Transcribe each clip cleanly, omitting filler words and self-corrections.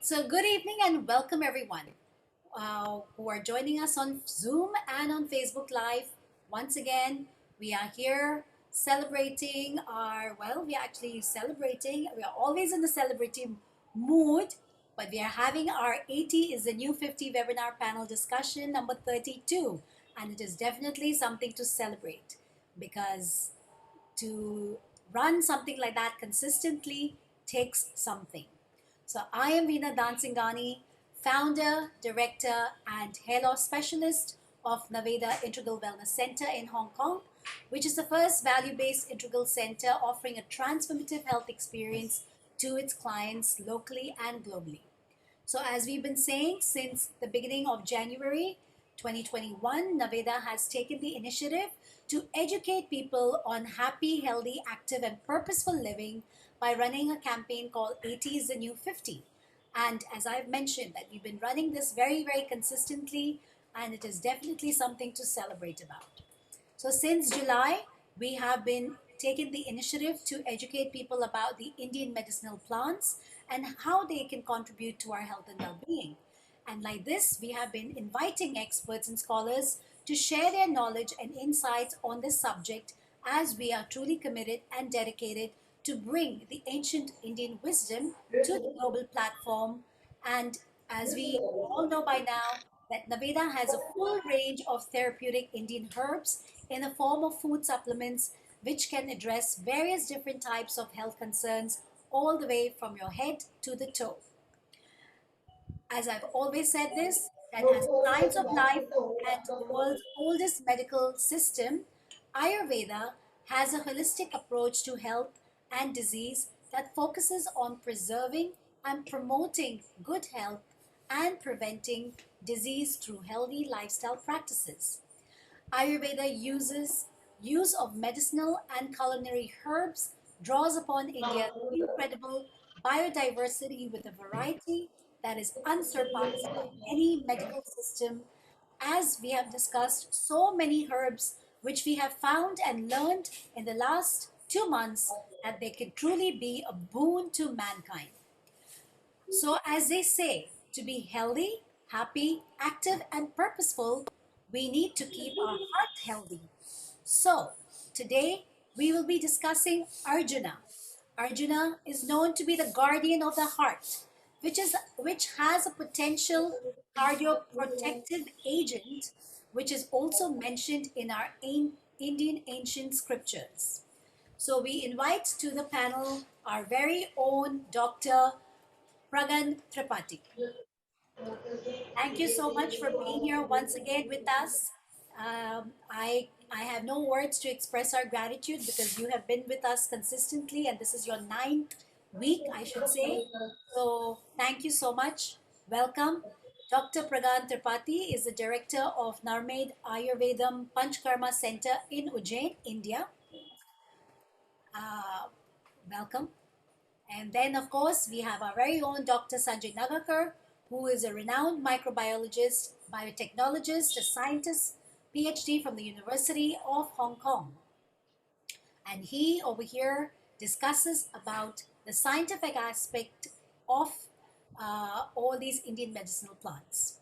So, good evening and welcome everyone who are joining us on Zoom and on Facebook Live. Once again, we are here celebrating we are actually celebrating, we are always in the celebrating mood, but we are having our 80 is the new 50 webinar panel discussion number 32. And it is definitely something to celebrate because to run something like that consistently takes something. So I am Veena Dansingani, founder, director, and hair loss specialist of Naveda Integral Wellness Center in Hong Kong, which is the first value-based integral center offering a transformative health experience to its clients locally and globally. So, as we've been saying since the beginning of January 2021, Naveda has taken the initiative to educate people on happy, healthy, active, and purposeful living by running a campaign called 80 is the New 50. And as I've mentioned, that we've been running this very, very consistently, and it is definitely something to celebrate about. So since July, we have been taking the initiative to educate people about the Indian medicinal plants and how they can contribute to our health and well-being. And like this, we have been inviting experts and scholars to share their knowledge and insights on this subject as we are truly committed and dedicated to bring the ancient Indian wisdom to the global platform. And as we all know by now, that Naveda has a full range of therapeutic Indian herbs in the form of food supplements which can address various different types of health concerns all the way from your head to the toe. As I've always said this, that as a science of life and the world's oldest medical system, Ayurveda has a holistic approach to health and disease that focuses on preserving and promoting good health and preventing disease through healthy lifestyle practices. Ayurveda uses use of medicinal and culinary herbs, draws upon India's incredible biodiversity with a variety that is unsurpassed by any medical system. As we have discussed, so many herbs which we have found and learned in the last 2 months that they can truly be a boon to mankind. So, as they say, to be healthy, happy, active, and purposeful, we need to keep our heart healthy. So, today we will be discussing Arjuna. Arjuna is known to be the guardian of the heart, which has a potential cardioprotective agent, which is also mentioned in our Indian ancient scriptures. So we invite to the panel our very own Dr. Pragan Tripathi. Thank you so much for being here once again with us. I have no words to express our gratitude because you have been with us consistently, and this is your ninth week, I should say. So thank you so much. Welcome. Dr. Pragan Tripathi is the director of Narmed Ayurvedam Panchkarma Center in Ujjain, India. Uh, Welcome. And then, of course, we have our very own Dr. Sanjay Nagakar, who is a renowned microbiologist, biotechnologist, a scientist, PhD from the University of Hong Kong. And he over here discusses about the scientific aspect of all these Indian medicinal plants.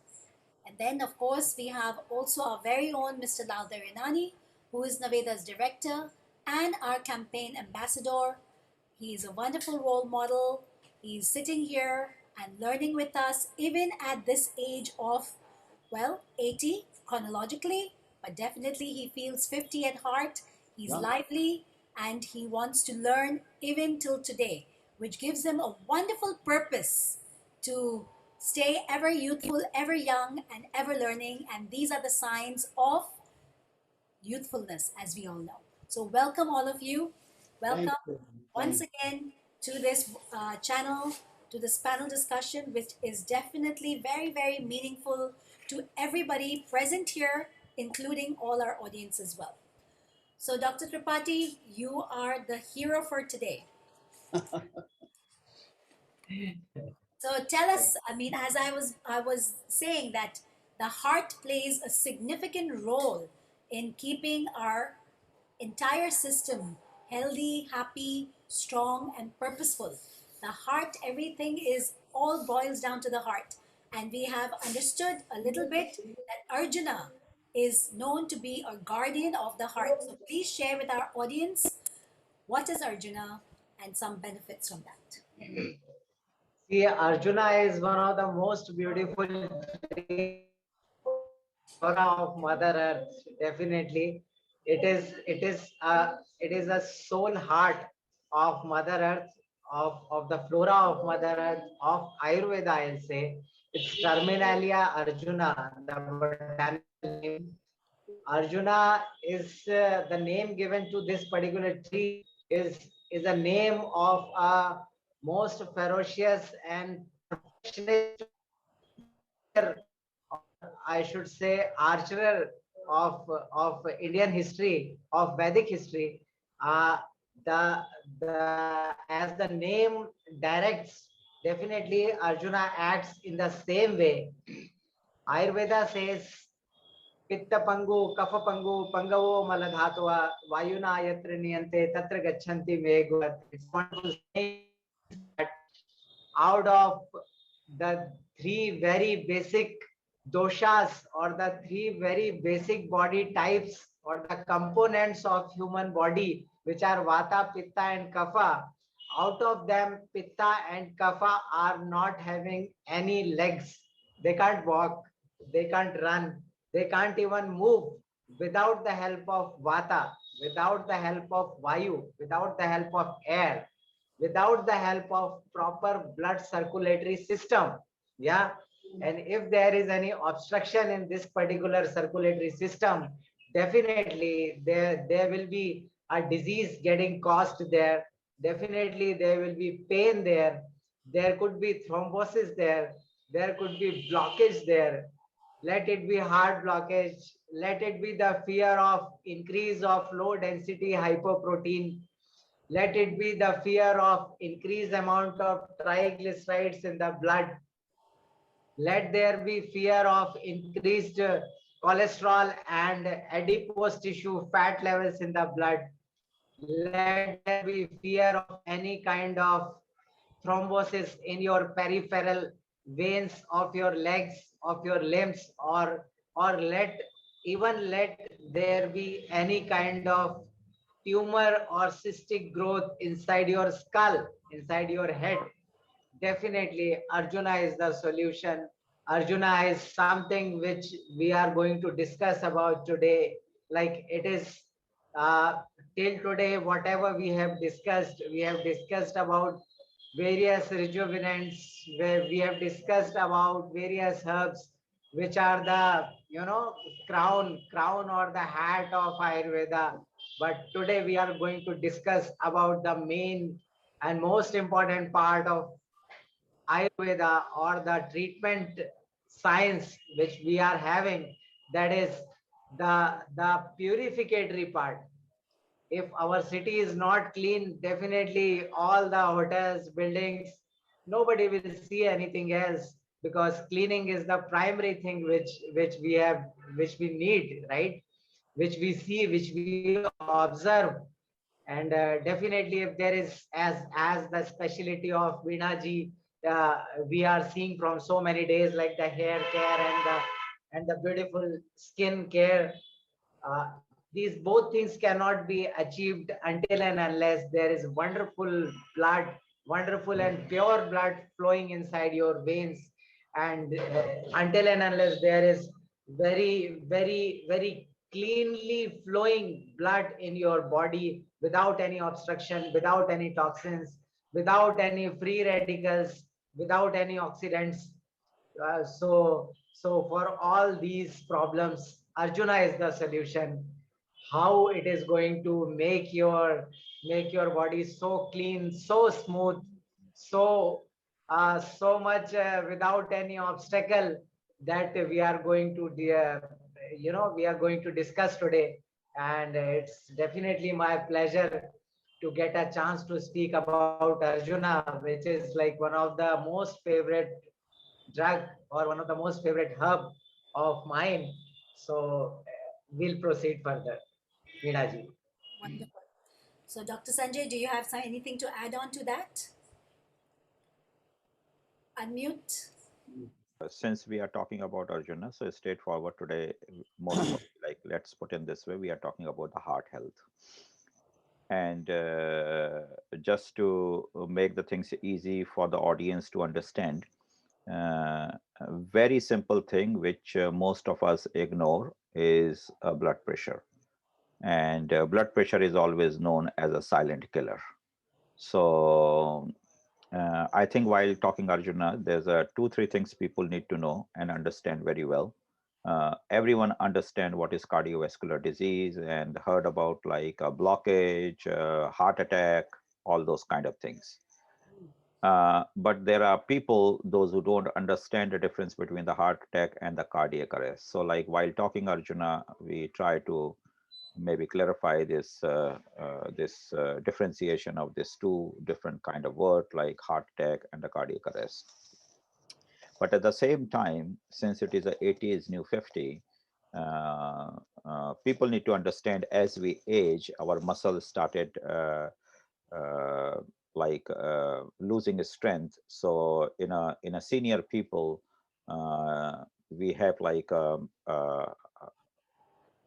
And then, of course, we have also our very own Mr. Lal Darinani, who is Naveda's director and our campaign ambassador. He is a wonderful role model. He's sitting here and learning with us, even at this age of, 80 chronologically, but definitely he feels 50 at heart. He's lively and he wants to learn even till today, which gives him a wonderful purpose to stay ever youthful, ever young, and ever learning. And these are the signs of youthfulness, as we all know. So, welcome, all of you. Thank Welcome you. once again to this channel, to this panel discussion, which is definitely very, very meaningful to everybody present here, including all our audience as well. So, Dr. Tripathi, you are the hero for today. So tell us, I mean, as I was saying that the heart plays a significant role in keeping our entire system healthy, happy, strong, and purposeful. The heart, everything is all boils down to the heart. And we have understood a little bit that Arjuna is known to be a guardian of the heart. So please share with our audience what is Arjuna and some benefits from that. See, Arjuna is one of the most beautiful trees in the flora of Mother Earth. Definitely, it is a soul heart of Mother Earth, of the flora of Mother Earth, of Ayurveda. I'll say it's Terminalia Arjuna, the botanical name. Arjuna is the name given to this particular tree is a name of a most ferocious and perfectionist warrior, or I should say archer of Indian history, of Vedic history. Uh, the as the name directs, definitely Arjuna acts in the same way. Ayurveda says पित्त पंगु कफ पंगु पंगवो मलधातुआ वायुना यत्र नियंते तत्र गच्छन्ति मेघवत्. It's wonderful saying that out of the three very basic doshas, or the three very basic body types, or the components of human body, which are vata, pitta and kapha, out of them pitta and kapha are not having any legs. They can't walk, they can't run, they can't even move without the help of vata, without the help of vayu, without the help of air, without the help of proper blood circulatory system. Yeah. And if there is any obstruction in this particular circulatory system, definitely there will be a disease getting caused there. Definitely there will be pain there. There could be thrombosis there. There could be blockage there. Let it be heart blockage. Let it be the fear of increase of low density hypoprotein. Let it be the fear of increased amount of triglycerides in the blood. Let there be fear of increased cholesterol and adipose tissue fat levels in the blood. Let there be fear of any kind of thrombosis in your peripheral veins of your legs, of your limbs, or let there be any kind of tumor or cystic growth inside your skull, inside your head. Definitely, Arjuna is the solution. Arjuna is something which we are going to discuss about today. Like it is uh, till today, whatever we have discussed about various rejuvenants, where we have discussed about various herbs, which are the crown or the hat of Ayurveda. But today we are going to discuss about the main and most important part of Ayurveda, or the treatment science which we are having, that is the purificatory part. If our city is not clean, definitely all the hotels, buildings, nobody will see anything else, because cleaning is the primary thing which we need, right? Which we see, which we observe. And definitely, if there is, as the specialty of Veena ji, we are seeing from so many days, like the hair care and the beautiful skin care. These both things cannot be achieved until and unless there is wonderful blood, wonderful and pure blood flowing inside your veins, and until and unless there is very cleanly flowing blood in your body, without any obstruction, without any toxins, without any free radicals, without any oxidants. So for all these problems, Arjuna is the solution. How it is going to make your body so clean, so smooth, so much without any obstacle, that we are going to we are going to discuss today. And it's definitely my pleasure to get a chance to speak about Arjuna, which is like one of the most favorite drug, or one of the most favorite herb of mine. So we'll proceed further. Meenaji. Wonderful. So, Dr. Sanjay, do you have anything to add on to that? Unmute. Since we are talking about Arjuna, so straightforward today, most probably, like let's put in this way, we are talking about the heart health. And just to make the things easy for the audience to understand, a very simple thing which most of us ignore is blood pressure. And blood pressure is always known as a silent killer. So I think while talking Arjuna, there's two, three things people need to know and understand very well. Everyone understand what is cardiovascular disease and heard about like a blockage, heart attack, all those kind of things. But there are people, those who don't understand the difference between the heart attack and the cardiac arrest. So like while talking Arjuna, we try to maybe clarify this differentiation of these two different kind of word like heart attack and the cardiac arrest. But at the same time, since it is a 80 is new 50, uh, people need to understand as we age our muscles started uh, losing strength. So in a senior people, we have like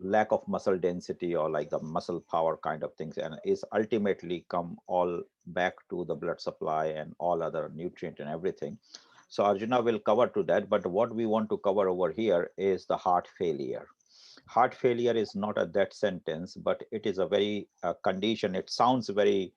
lack of muscle density or like the muscle power kind of things, and is ultimately come all back to the blood supply and all other nutrient and everything. So Arjuna will cover to that, but what we want to cover over here is the heart failure. Heart failure is not a death sentence, but it is a very condition. It sounds very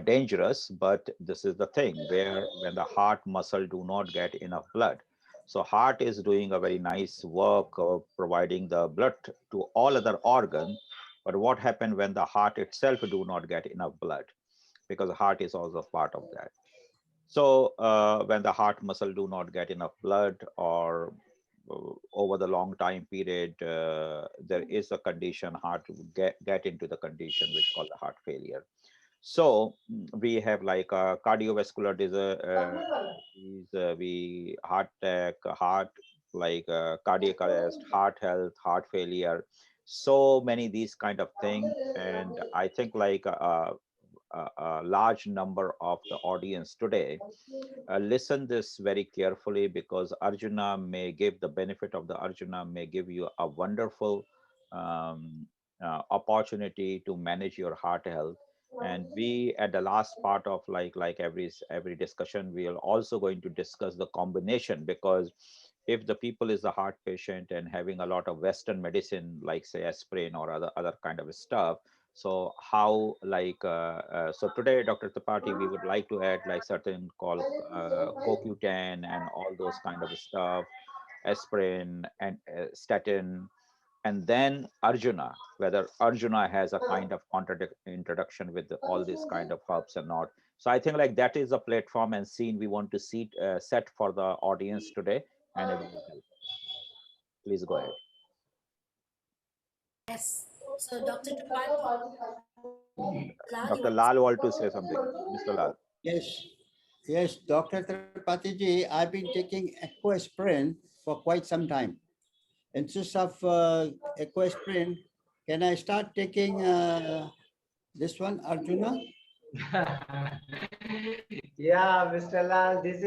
dangerous, but this is the thing where when the heart muscle do not get enough blood. So heart is doing a very nice work of providing the blood to all other organ. But what happens when the heart itself do not get enough blood? Because the heart is also part of that. So when the heart muscle do not get enough blood or over the long time period, there is a condition, heart will get into the condition which called the heart failure. So we have like a cardiovascular disease, we heart attack, heart like cardiac arrest, heart health, heart failure, so many these kind of things. And I think like a large number of the audience today listen this very carefully, because Arjuna may give the benefit of the Arjuna may give you a wonderful um, opportunity to manage your heart health. And we at the last part of like every discussion, we are also going to discuss the combination, because if the people is a heart patient and having a lot of Western medicine like say aspirin or other kind of stuff, so how so today, Dr. Tapati, we would like to add like certain called CoQ10 and all those kind of stuff, aspirin and statin, and then Arjuna, whether Arjuna has a kind of contradict introduction with all these kind of herbs or not. So I think like that is a platform and scene we want to see set for the audience today, and it will help. Please go ahead. Yes. So, Dr. Tripathi, Lal, you Dr. want to say? Lal want to say something. Mr. Lal. Yes, yes, Dr. Tripathi ji, I've been taking Equaspirin for quite some time. Instead of Equaspirin, can I start taking this one, Arjuna? Yeah, Mr. Lal, this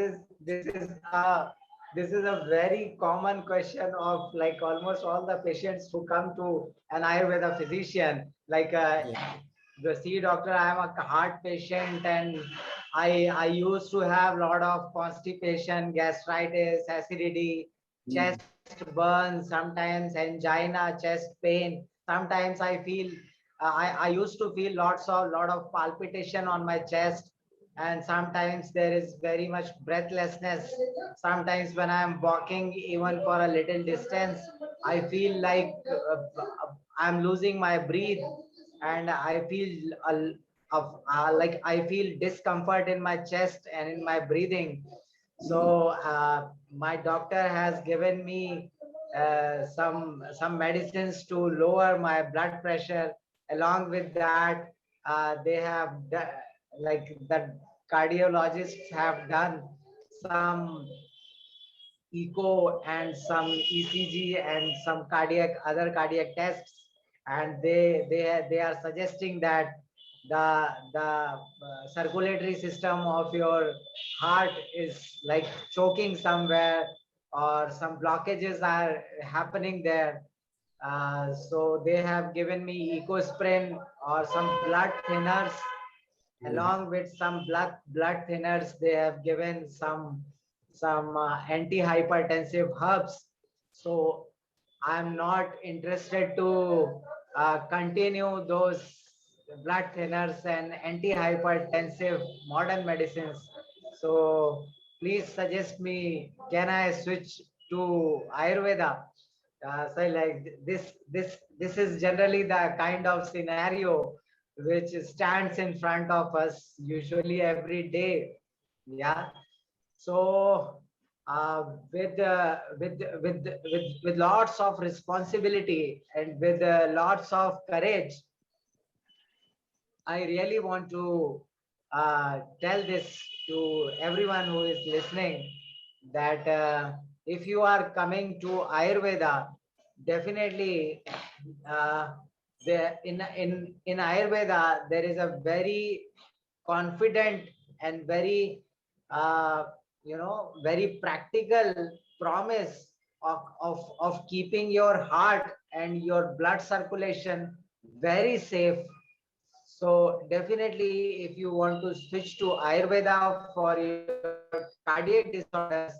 is a very common question of like almost all the patients who come to an Ayurveda physician. Like Yeah. the see doctor, I am a heart patient and I used to have a lot of constipation, gastritis, acidity, Mm, chest burns, sometimes angina, chest pain. Sometimes I feel I used to feel lot of palpitation on my chest, and sometimes there is very much breathlessness. Sometimes when I am walking even for a little distance, I feel like I'm losing my breath, and I feel like I feel discomfort in my chest and in my breathing. mm, So my doctor has given me some medicines to lower my blood pressure. Along with that, they have like the cardiologists have done some echo and some ECG and some other cardiac tests, and they are suggesting that the circulatory system of your heart is like choking somewhere, or some blockages are happening there. So they have given me ecosprin or some blood thinners. Along with some blood thinners, they have given some antihypertensive herbs. So I'm not interested to continue those blood thinners and antihypertensive modern medicines. So please suggest me, can I switch to Ayurveda? So like this is generally the kind of scenario which stands in front of us usually every day. Yeah. So with lots of responsibility and with lots of courage, I really want to tell this to everyone who is listening, that if you are coming to Ayurveda, definitely uh, in Ayurveda there is a very confident and very uh, very practical promise of keeping your heart and your blood circulation very safe. So definitely, if you want to switch to Ayurveda for your cardiac disorders,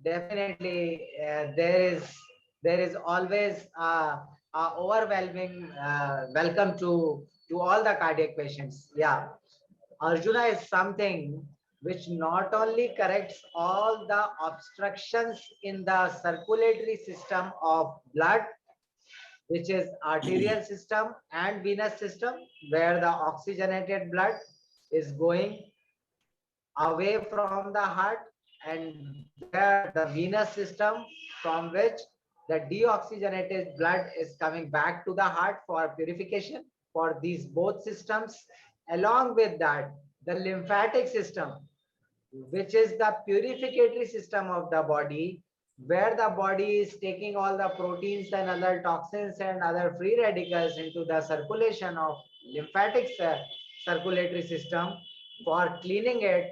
definitely there is always a overwhelming welcome to all the cardiac patients. Yeah, Arjuna is something which not only corrects all the obstructions in the circulatory system of blood, which is arterial system and venous system, where the oxygenated blood is going away from the heart, and where the venous system, from which the deoxygenated blood is coming back to the heart for purification for these both systems. Along with that, the lymphatic system, which is the purificatory system of the body, where the body is taking all the proteins and other toxins and other free radicals into the circulation of lymphatic circulatory system for cleaning it,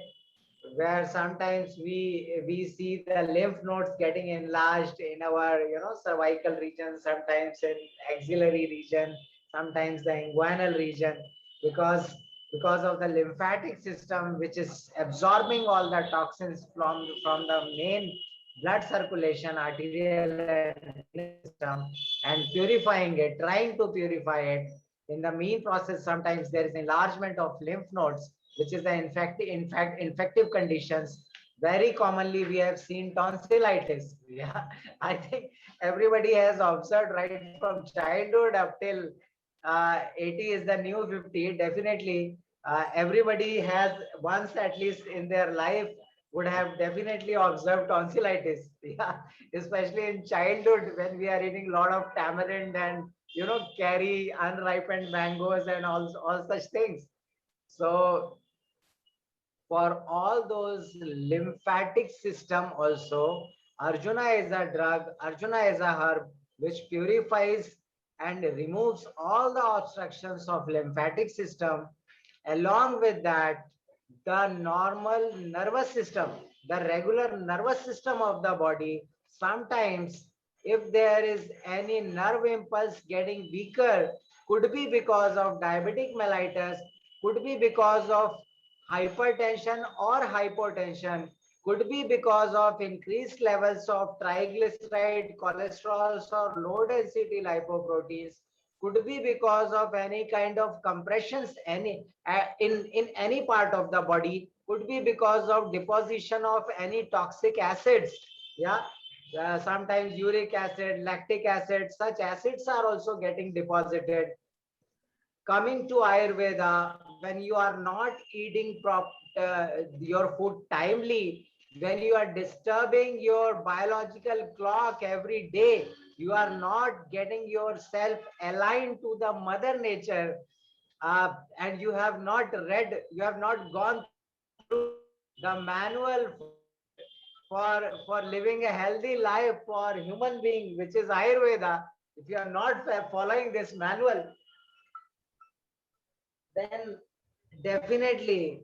where sometimes we see the lymph nodes getting enlarged in our cervical region, sometimes in axillary region, sometimes the inguinal region, because of the lymphatic system which is absorbing all the toxins from the main blood circulation, arterial and venous system, and purifying it, trying to purify it. In the mean process, sometimes there is enlargement of lymph nodes, which is the infective conditions. Very commonly, we have seen tonsillitis. Yeah, I think everybody has observed right from childhood up till 80 is the new 50. Definitely, everybody has once at least in their life would have definitely observed tonsillitis. Yeah, especially in childhood when we are eating a lot of tamarind and carry unripened mangoes and all such things. So for all those lymphatic system also, Arjuna is a drug, Arjuna is a herb which purifies and removes all the obstructions of lymphatic system. Along with that, the normal nervous system, the regular nervous system of the body, sometimes if there is any nerve impulse getting weaker, could be because of diabetic mellitus, could be because of hypertension or hypotension, could be because of increased levels of triglyceride, cholesterols, or low density lipoproteins, could be because of any kind of compressions in any part of the body, could be because of deposition of any toxic acids. Yeah, sometimes uric acid, lactic acid, such acids are also getting deposited. Coming to Ayurveda, when you are not eating your food timely, when you are disturbing your biological clock every day, you are not getting yourself aligned to the mother nature, and you have not gone through the manual for living a healthy life for human being, which is Ayurveda. If you are not following this manual, then Definitely,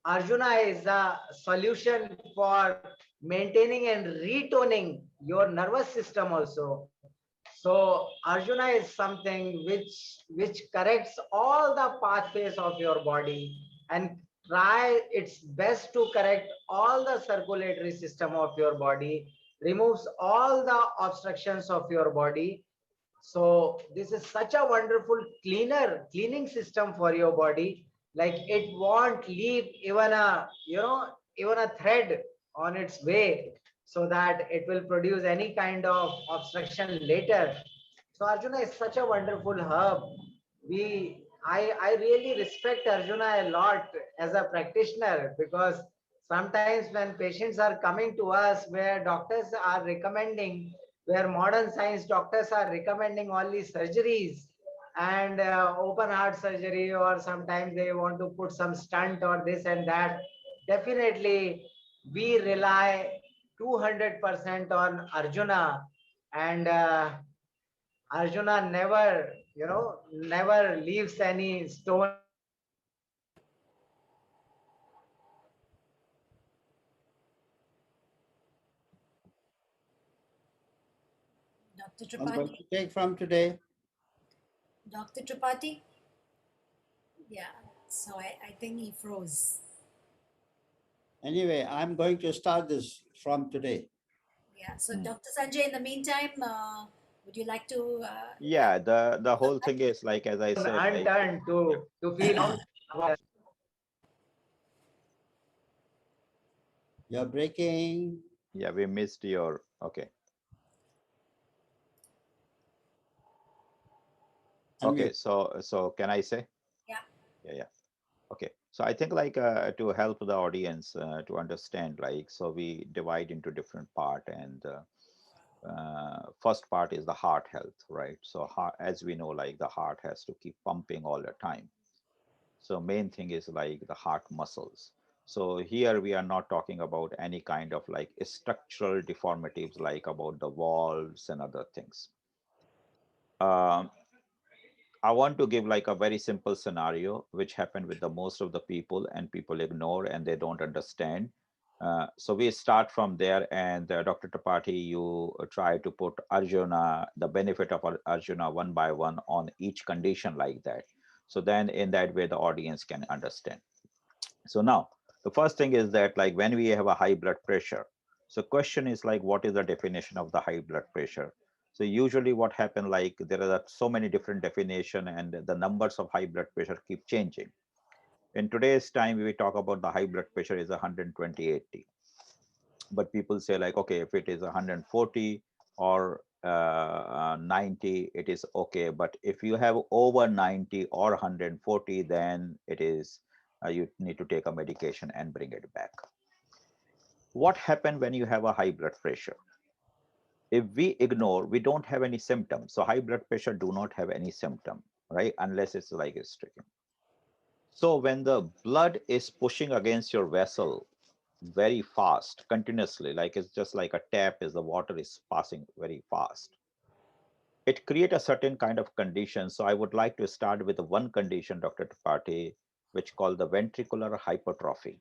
Arjuna is a solution for maintaining and retoning your nervous system also. So Arjuna is something which corrects all the pathways of your body and try its best to correct all the circulatory system of your body, removes all the obstructions of your body. So this is such a wonderful cleaning system for your body. Like it won't leave even even a thread on its way, so that it will produce any kind of obstruction later. So Arjuna is such a wonderful herb. I really respect Arjuna a lot as a practitioner, because sometimes when patients are coming to us where doctors are recommending, where modern science doctors are recommending only surgeries and open heart surgery, or sometimes they want to put some stunt or this and that, definitely we rely 200% on Arjuna. And Arjuna never, never leaves any stone unturned. Dr. I'm going Tripathi? to take from today. Dr. Tripathi? Yeah, so I think he froze. Anyway, I'm going to start this from today. Yeah, so Hmm. Dr. Sanjay, in the meantime, would you like to add? Yeah, the whole thing is like, as I said, like, To feel about. You're breaking. yeah, we missed your, okay. Okay, Unmute. so can I say? Yeah. Yeah, yeah. Okay. So I think like to help the audience to understand, like, so we divide into different part, and first part is the heart health, right? So heart, as we know, like the heart has to keep pumping all the time. So main thing is like the heart muscles. So here we are not talking about any kind of like structural deformities, like about the valves and other things. Um, I want to give like a very simple scenario which happened with the most of the people, and people ignore and they don't understand. So we start from there, and Dr. Tripathi, you try to put Arjuna, the benefit of Arjuna one by one on each condition like that. So then in that way, the audience can understand. So now the first thing is that like when we have a high blood pressure, so question is like, what is the definition of the high blood pressure? So usually what happen, like there are so many different definition, and the numbers of high blood pressure keep changing. In today's time, we talk about the high blood pressure is 120/80, but people say like, okay, if it is 140 or 90, it is okay. But if you have over 90 or 140, then it is you need to take a medication and bring it back. What happened when you have a high blood pressure? If we ignore, we don't have any symptoms. So high blood pressure do not have any symptom, right? Unless it's like it's stricken. So when the blood is pushing against your vessel very fast, continuously, like it's just like a tap, is the water is passing very fast, it create a certain kind of condition. So I would like to start with one condition, Dr. Tripathi, which called the ventricular hypertrophy.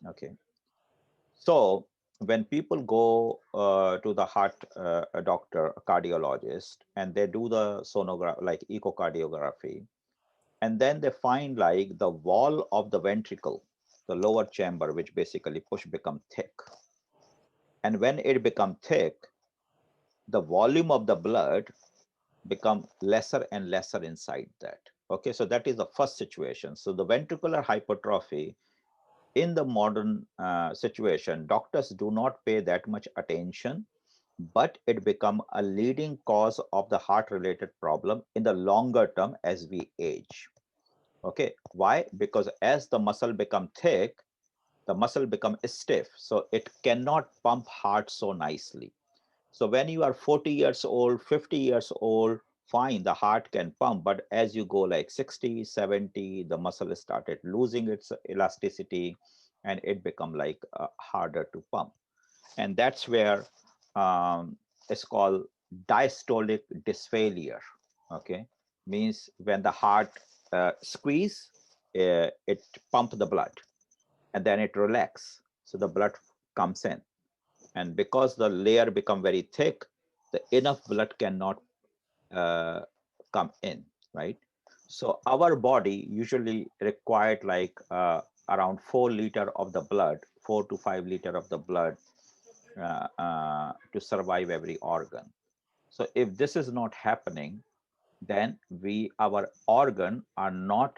Okay. So when people go to the heart doctor, a cardiologist, and they do the sonograph, like echocardiography, and then they find like the wall of the ventricle, the lower chamber, which basically push become thick. And when it become thick, the volume of the blood become lesser and lesser inside that. Okay, so that is the first situation. So the ventricular hypertrophy in the modern situation, doctors do not pay that much attention, but it become a leading cause of the heart related problem in the longer term as we age. Okay, why? Because as the muscle become thick, the muscle become stiff, so it cannot pump heart so nicely. So when you are 40 years old, 50 years old, fine, the heart can pump, but as you go like 60, 70, the muscle started losing its elasticity, and it become like harder to pump. And that's where it's called diastolic dysfailure. Okay, means when the heart squeeze, it pump the blood, and then it relax, so the blood comes in. And because the layer become very thick, the enough blood cannot uh, come in, right? So our body usually required like around 4 liter of the blood, 4 to 5 liter of the blood to survive every organ. So if this is not happening, then our organ are not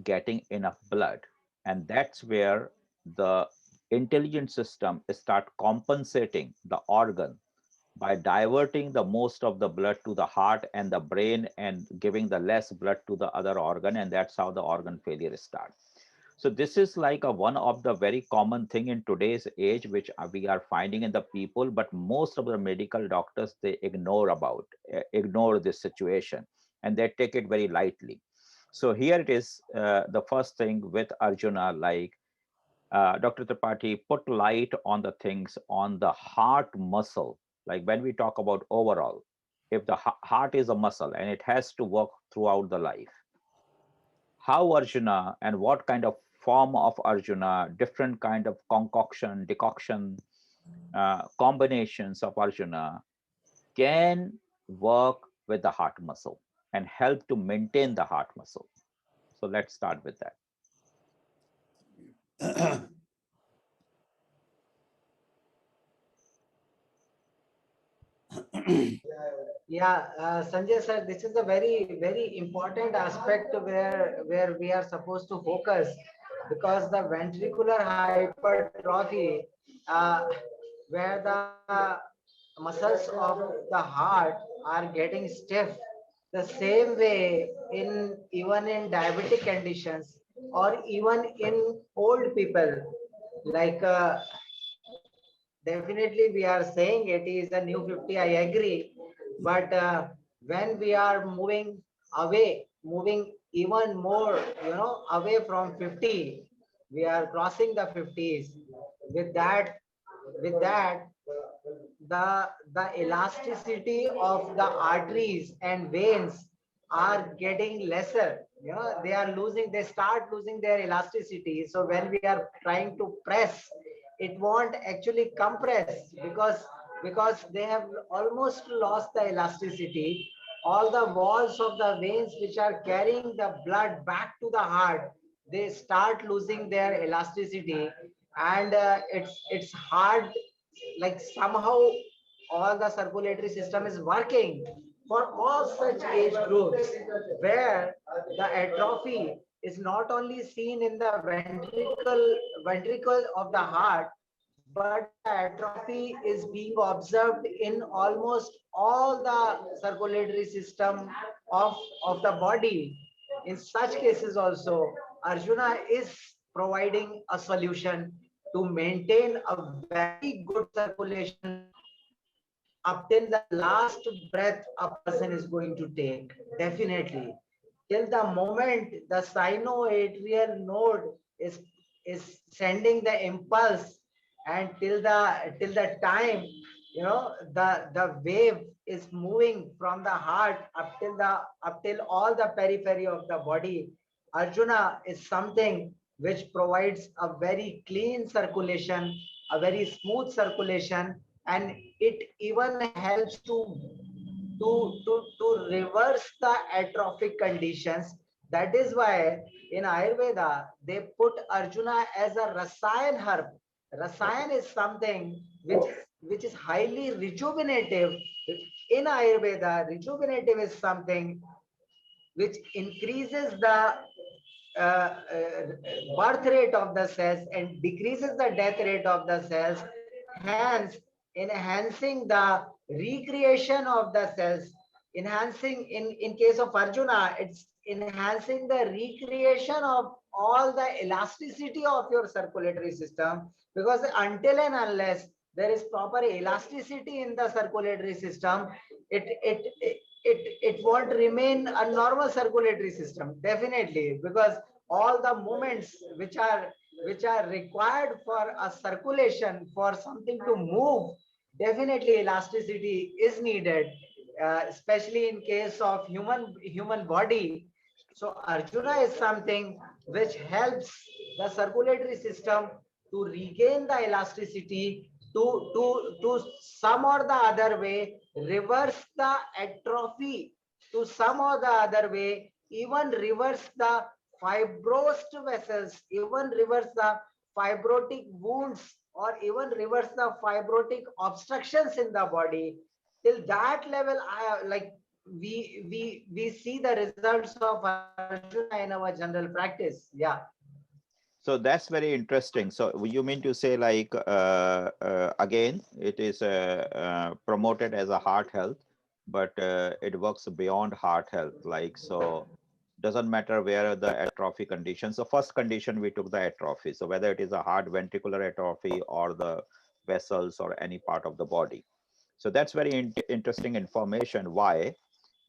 getting enough blood, and that's where the intelligent system start compensating the organ by diverting the most of the blood to the heart and the brain and giving the less blood to the other organ, and that's how the organ failure starts. So this is like a one of the very common thing in today's age, which we are finding in the people, but most of the medical doctors, they ignore this situation, and they take it very lightly. So here it is, the first thing with Arjuna, like Dr. Tripathi put light on the things on the heart muscle. Like when we talk about overall, if the heart is a muscle and it has to work throughout the life, how Arjuna and what kind of form of Arjuna, different kind of decoction, combinations of Arjuna can work with the heart muscle and help to maintain the heart muscle. So let's start with that. Yeah, Sanjay sir, this is a very, very important aspect where we are supposed to focus, because the ventricular hypertrophy, uh, where the muscles of the heart are getting stiff, the same way in even in diabetic conditions, or even in old people, like definitely we are saying it is a new 50, I agree. But when we are moving even more, away from 50, we are crossing the 50s. With that, with that, the elasticity of the arteries and veins are getting lesser. They start losing their elasticity. So when we are trying to press, it won't actually compress, because they have almost lost the elasticity. All the walls of the veins which are carrying the blood back to the heart, they start losing their elasticity. And it's hard, like somehow all the circulatory system is working for all such age groups, where the atrophy is not only seen in the ventricle of the heart, but the atrophy is being observed in almost all the circulatory system of of the body. In such cases also, Arjuna is providing a solution to maintain a very good circulation up till the last breath a person is going to take. Definitely. Till the moment the sinoatrial node is sending the impulse, and till the time, the wave is moving from the heart up till all the periphery of the body. Arjuna is something which provides a very clean circulation, a very smooth circulation, and it even helps to reverse the atrophic conditions. That is why in Ayurveda they put Arjuna as a Rasayan herb. Rasayan is something which is highly rejuvenative. In Ayurveda, rejuvenative is something which increases the birth rate of the cells and decreases the death rate of the cells, hence enhancing the recreation of the cells. Enhancing, in case of Arjuna, it's enhancing the recreation of all the elasticity of your circulatory system, because until and unless there is proper elasticity in the circulatory system, it won't remain a normal circulatory system, definitely, because all the movements which are required for a circulation, for something to move, definitely elasticity is needed, especially in case of human body. So Arjuna is something which helps the circulatory system to regain the elasticity to some or the other way reverse the atrophy, to some or the other way even reverse the fibrosed vessels, even reverse the fibrotic wounds, or even reverse the fibrotic obstructions in the body. Till that level, like we see the results of Arjuna in our general practice. Yeah. So that's very interesting. So you mean to say like again, it is promoted as a heart health, but it works beyond heart health. Like so, doesn't matter where the atrophy condition. So first condition we took the atrophy. So whether it is a heart ventricular atrophy or the vessels or any part of the body. So that's very interesting information. Why?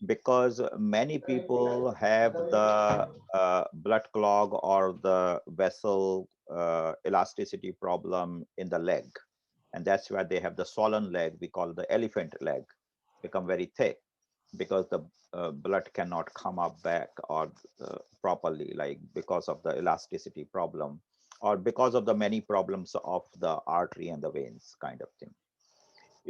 Because many people have the blood clog or the vessel elasticity problem in the leg, and that's why they have the swollen leg, we call the elephant leg, become very thick because the blood cannot come up back or properly, like because of the elasticity problem or because of the many problems of the artery and the veins kind of thing.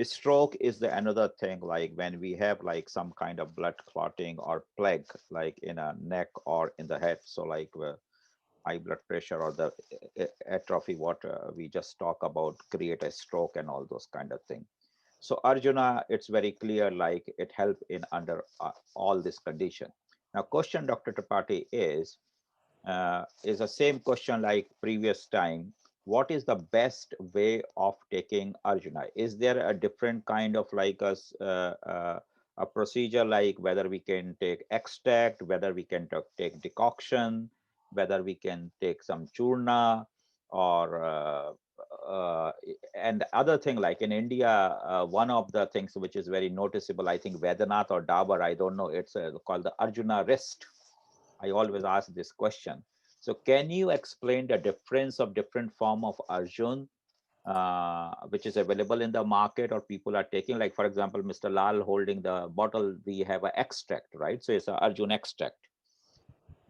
Stroke is the another thing, like when we have like some kind of blood clotting or plague like in a neck or in the head. So like high blood pressure or the atrophy what we just talk about create a stroke and all those kind of things. So Arjuna, it's very clear like it help in under all this condition. Now question, Dr. Tripathi, is the same question like previous time. What is the best way of taking Arjuna? Is there a different kind of like a procedure, like whether we can take extract, whether we can take decoction, whether we can take some churna, or and other thing like in India, one of the things which is very noticeable, I think Vedanath or Dabar, I don't know, it's called the Arjuna wrist. I always ask this question. So can you explain the difference of different form of Arjun, which is available in the market or people are taking? Like, for example, Mr. Lal holding the bottle, we have an extract, right? So it's a Arjun extract.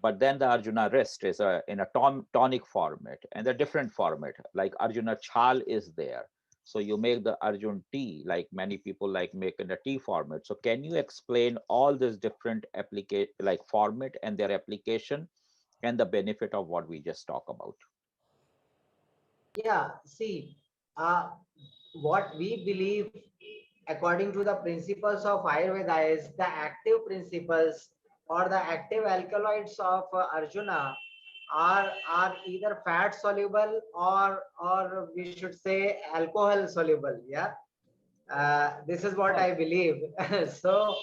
But then the Arjuna rest is in a tonic format and a different format, like Arjuna chal is there. So you make the Arjun tea, like many people like make in a tea format. So can you explain all this different applicate like format and their application and the benefit of what we just talk about? Yeah, see, uh, what we believe according to the principles of Ayurveda is the active principles or the active alkaloids of Arjuna are either fat soluble or we should say alcohol soluble. Yeah, this is what I believe. So,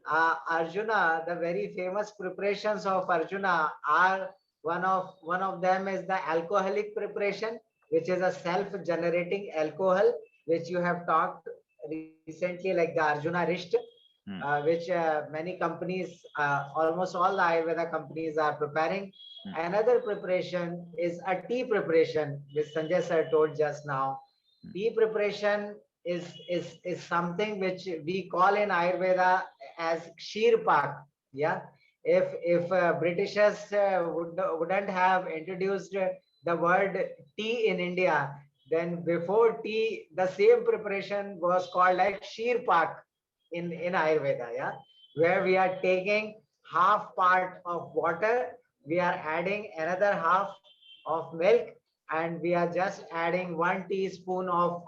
Arjuna, the very famous preparations of Arjuna are one of them is the alcoholic preparation, which is a self-generating alcohol, which you have talked recently, like the Arjuna Rist, Hmm, which many companies, almost all the Ayurveda companies are preparing. hmm, Another preparation is a tea preparation, which Sanjay sir told just now. hmm, Tea preparation is something which we call in Ayurveda as Kshir Pak. Yeah, if Britishers wouldn't have introduced the word tea in India, then before tea, the same preparation was called like Kshir Pak in Ayurveda. Yeah, where we are taking half part of water, we are adding another half of milk, and we are just adding 1 teaspoon of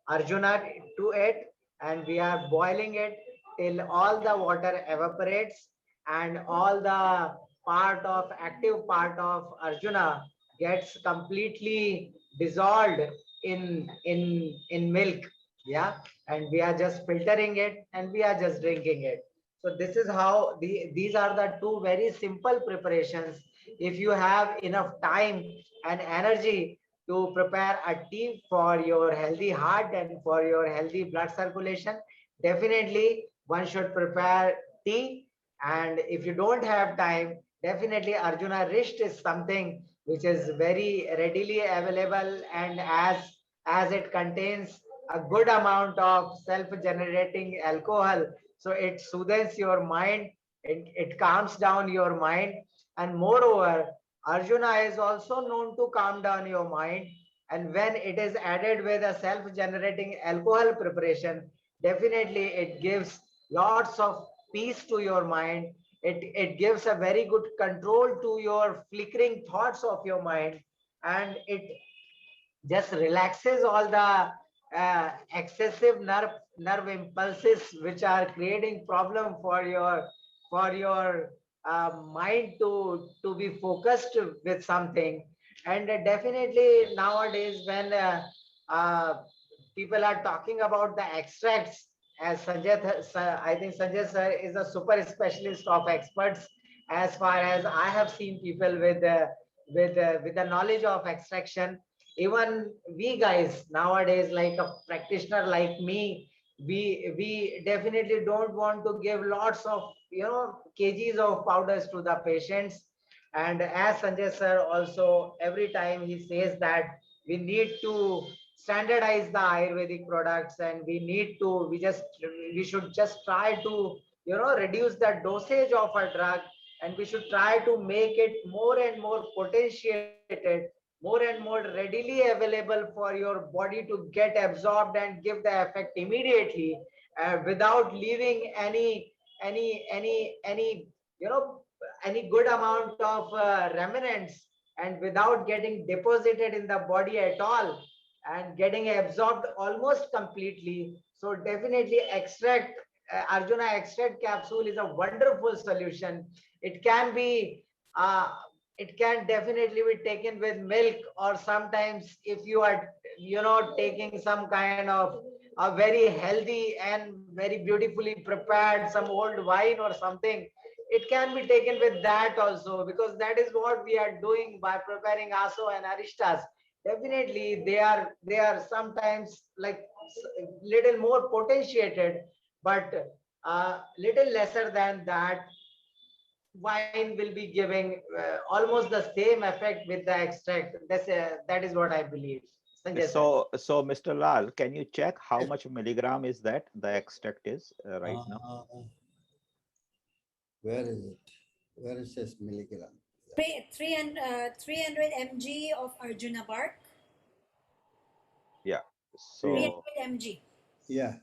Arjuna to it, and we are boiling it till all the water evaporates and all the active part of Arjuna gets completely dissolved in milk. Yeah, and we are just filtering it and we are just drinking it. So this is how these are the two very simple preparations. If you have enough time and energy to prepare a tea for your healthy heart and for your healthy blood circulation, definitely one should prepare tea. And if you don't have time, definitely Arjuna Rist is something which is very readily available, and as it contains a good amount of self-generating alcohol, so it soothes your mind, it calms down your mind, And moreover, Arjuna is also known to calm down your mind. And when it is added with a self-generating alcohol preparation, definitely it gives lots of peace to your mind. It gives a very good control to your flickering thoughts of your mind, and it just relaxes all the excessive nerve impulses which are creating problem for your mind to be focused with something. And definitely nowadays when uh, people are talking about the extracts, as I think Sanjay sir is a super specialist of experts as far as I have seen people with the knowledge of extraction. Even we guys nowadays, like a practitioner like me, we definitely don't want to give lots of kgs of powders to the patients. And as Sanjay sir also every time he says that we need to standardize the ayurvedic products, and we should just try to reduce the dosage of a drug, and we should try to make it more and more potentiated, more and more readily available for your body to get absorbed and give the effect immediately, without leaving any any good amount of remnants, and without getting deposited in the body at all, and getting absorbed almost completely. So definitely Arjuna extract capsule is a wonderful solution. It can be uh, it can definitely be taken with milk, or sometimes if you are taking some kind of a very healthy and very beautifully prepared some old wine or something, it can be taken with that also, because that is what we are doing by preparing aso and aristas. Definitely they are sometimes like little more potentiated, but little lesser than that. Wine will be giving almost the same effect with the extract. That is what I believe. Sanjay sir. So Mr. Lal, can you check how much milligram is that the extract is right now? Uh, where is it? Where is this milligram? 300 mg of Arjuna bark. Yeah. 300 So mg. Yeah,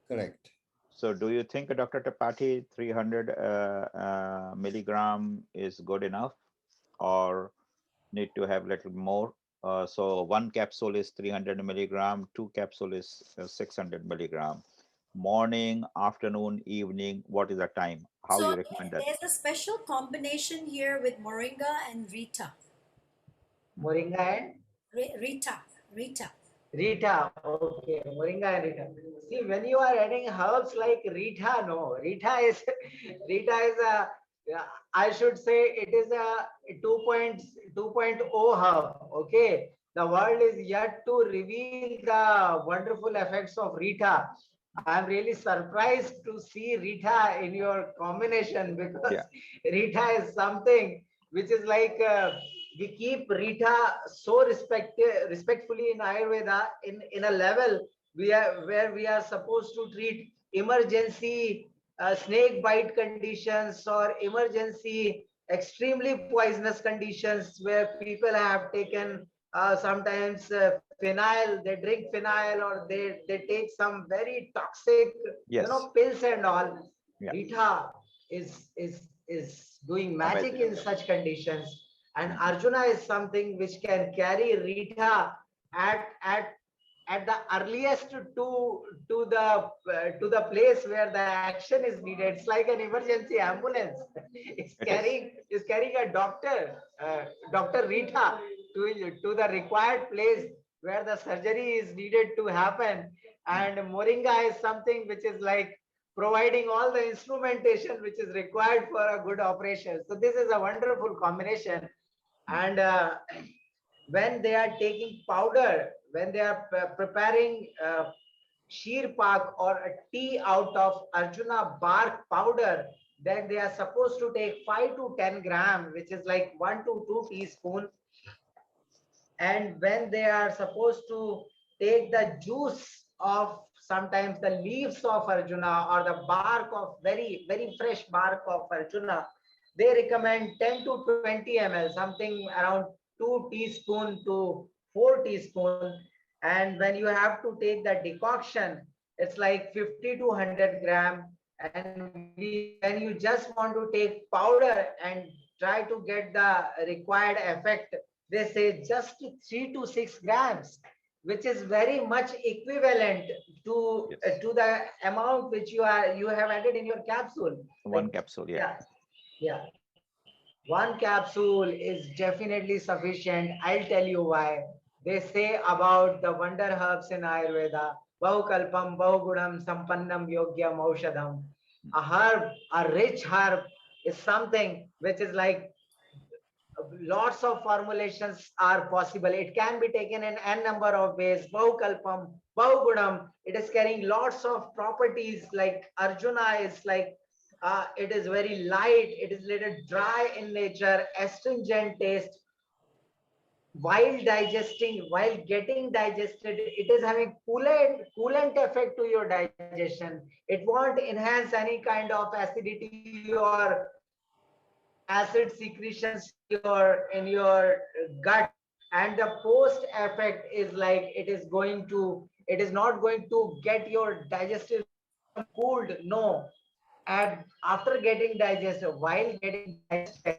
correct. so do you think, Dr. Tripathi, 300 milligram is good enough, or need to have little more? So one capsule is 300 milligram, two capsule is 600 milligram. Morning, afternoon, evening, what is the time? How So you recommend that? there's a special combination here with moringa and Rita. Moringa and Rita. Rita. Rita. Okay, Moringa and Rita. See, when you are adding herbs like Rita, no, Rita is Rita is a, yeah, I should say it is a 2.0 herb. Okay, the world is yet to reveal the wonderful effects of Rita. I am really surprised to see Rita in your combination, because Yeah. Rita is something which is like. We keep Rita so respectfully in Ayurveda in a level where we are supposed to treat emergency snake bite conditions, or emergency extremely poisonous conditions where people have taken sometimes phenyl, they drink phenyl, or they take some very toxic Yes. pills and all. Yeah. Rita is doing magic Amazing. in such conditions, and Mhm. Arjuna is something which can carry Rita at at at the earliest to the place where the action is needed. It's like an emergency ambulance. it's It is. carrying is carrying a doctor, Dr. Rita, to the required place where the surgery is needed to happen. Mm. And Moringa is something which is like providing all the instrumentation which is required for a good operation. So this is a wonderful combination. Mm. And when they are taking powder, when they are preparing sheer pak or a tea out of Arjuna bark powder, then they are supposed to take 5 to 10 gram, which is like 1 to 2 teaspoon. And when they are supposed to take the juice of sometimes the leaves of Arjuna, or the bark of very fresh bark of Arjuna, they recommend 10 to 20 ml, something around 2 teaspoon to 4 teaspoon. And when you have to take the decoction, it's like 50 to 100 gram. And when you just want to take powder and try to get the required effect, they say just 3 to 6 grams, which is very much equivalent Yes. to the amount which you have added in your capsule. One Like, capsule. Yeah. yeah, yeah. One capsule is definitely sufficient. I'll tell you why. They say about the wonder herbs in Ayurveda, Bahukalpam, Bahugudam, Sampannam, Yogyam, Aushadam. A herb, a rich herb is something which is like lots of formulations are possible. It can be taken in n number of ways. Bahukalpam, Bahugudam, it is carrying lots of properties like Arjuna is like it is very light, it is little dry in nature, astringent taste, while digesting, while getting digested, it is having coolant effect to your digestion. It won't enhance any kind of acidity or acid secretions in your gut. And the post effect is like it is not going to get your digestive system cooled. No, and after getting digested, while getting digested,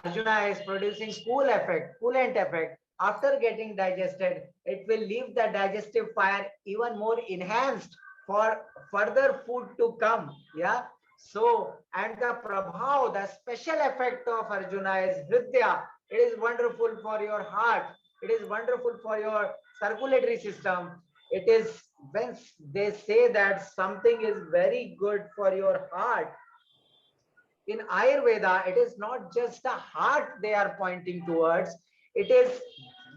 Arjuna is producing coolant effect. After getting digested, it will leave the digestive fire even more enhanced for further food to come. Yeah. So, and the prabhav, the special effect of Arjuna is Hridya. It is wonderful for your heart. It is wonderful for your circulatory system. It is when they say that something is very good for your heart. In Ayurveda, it is not just the heart they are pointing towards, it is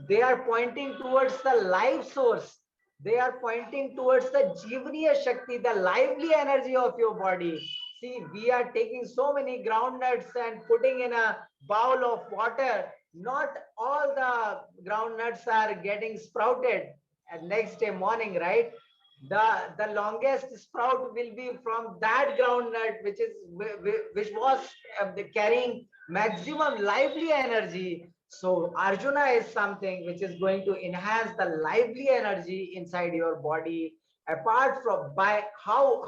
they are pointing towards the life source. They are pointing towards the Jivaniya Shakti, the lively energy of your body. See, we are taking so many groundnuts and putting in a bowl of water. Not all the groundnuts are getting sprouted and next day morning, right? The longest sprout will be from that groundnut which was carrying maximum lively energy. So Arjuna is something which is going to enhance the lively energy inside your body. Apart from by how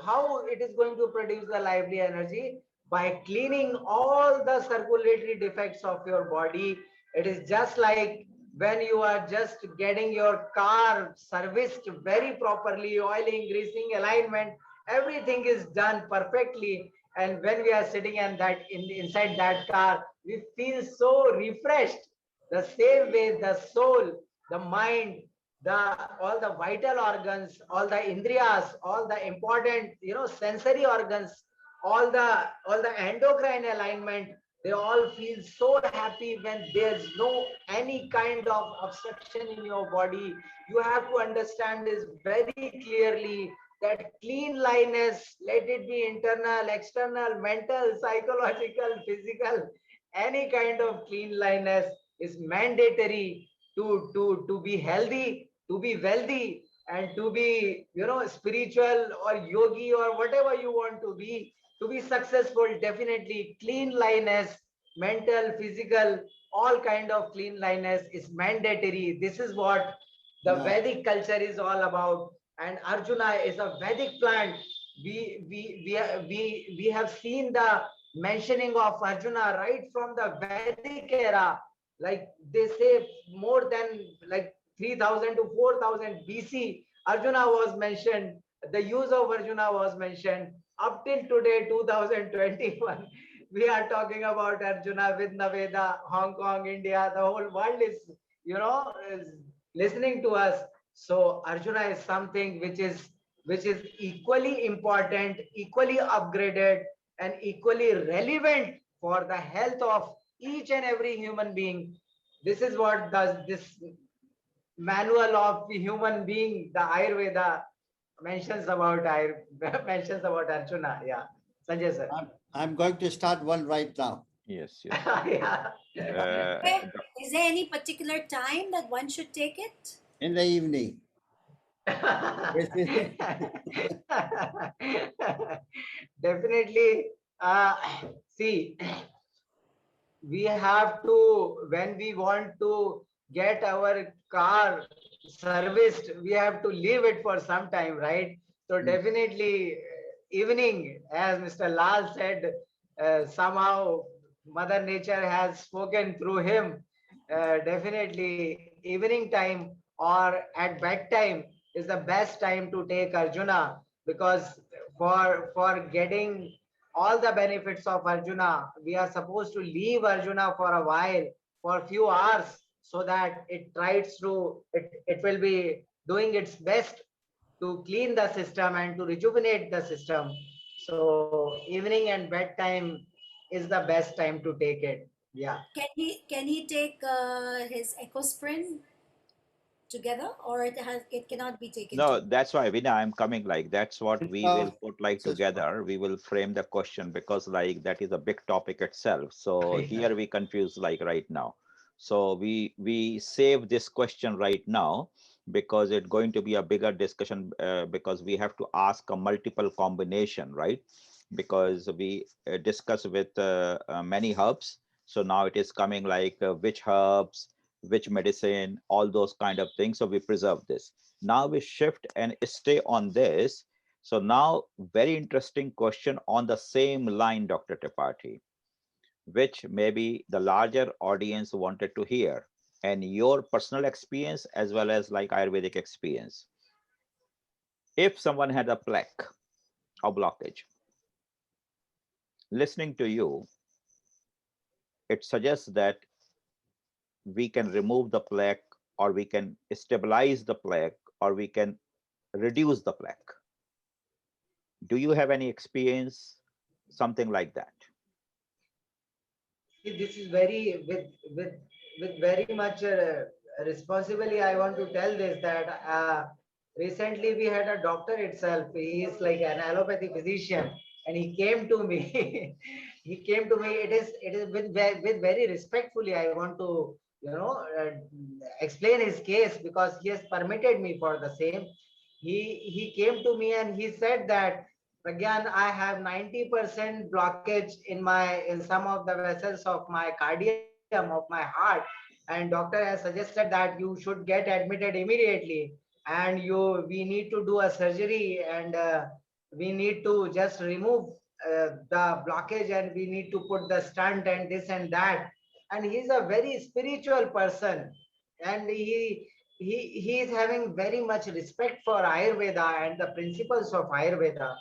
it is going to produce the lively energy, by cleaning all the circulatory defects of your body. It is just like when you are just getting your car serviced very properly, oiling, greasing, alignment, everything is done perfectly. And when we are sitting inside that car, we feel so refreshed. The same way, the soul, the mind, the all the vital organs, all the indriyas, all the important sensory organs, all the endocrine alignment, they all feel so happy when there's no any kind of obstruction in your body. You have to understand this very clearly, that cleanliness, let it be internal, external, mental, psychological, physical, any kind of cleanliness is mandatory to be healthy, to be wealthy, and to be spiritual or yogi or whatever you want to be successful. Definitely cleanliness, mental, physical, all kind of cleanliness is mandatory. This is what the Yeah. Vedic culture is all about. And Arjuna is a Vedic plant. We have seen the mentioning of Arjuna right from the Vedic era. Like they say, more than like 3000 to 4000 BC, Arjuna was mentioned. The use of Arjuna was mentioned. Up till today, 2021, we are talking about Arjuna with Naveda, Hong Kong, India. The whole world is listening to us. So Arjuna is something which is equally important, equally upgraded, and equally relevant for the health of each and every human being. This is what does this manual of the human being, the Ayurveda mentions about Arjuna. Yeah, Sanjay sir. I'm going to start one right now Yes. Yes. Yeah. Okay. Is there any particular time that one should take it? in the evening. Definitely. See, we have to, when we want to get our car serviced, we have to leave it for some time, right? So Mm. definitely evening, as Mr. Lal said, somehow Mother Nature has spoken through him. Definitely evening time or at bedtime is the best time to take Arjuna, because for getting all the benefits of Arjuna, we are supposed to leave Arjuna for a while, for a few hours, so that it tries to, it will be doing its best to clean the system and to rejuvenate the system. So evening and bedtime is the best time to take it. Yeah. Can he take his ecosprin together, or it cannot be taken No, together? that's why, Vinay, I'm coming like that's what we will Cispa, put like Cispa. together. We will frame the question because like that is a big topic itself. So Yeah. here we confuse like right now. So we save this question right now because it's going to be a bigger discussion because we have to ask a multiple combination, right? Because we discuss with many herbs. So now it is coming like which herbs, which medicine, all those kind of things. So we preserve this. Now we shift and stay on this. So now very interesting question on the same line, Dr. Tripathi, which maybe the larger audience wanted to hear, and your personal experience as well as like Ayurvedic experience. If someone had a plaque or blockage, listening to you, it suggests that we can remove the plaque, or we can stabilize the plaque, or we can reduce the plaque. Do you have any experience, something like that? See, this is very with very much responsibly. I want to tell this that recently we had a doctor itself. He is like an allopathy physician, and he came to me. He came to me. It is with very respectfully. I want to explain his case because he has permitted me for the same. He came to me and he said that, Pragyan, I have 90% blockage in some of the vessels of my cardium, of my heart, and doctor has suggested that you should get admitted immediately, and we need to do a surgery, and we need to just remove the blockage, and we need to put the stunt and this and that. And he's a very spiritual person, and he is having very much respect for Ayurveda and the principles of Ayurveda.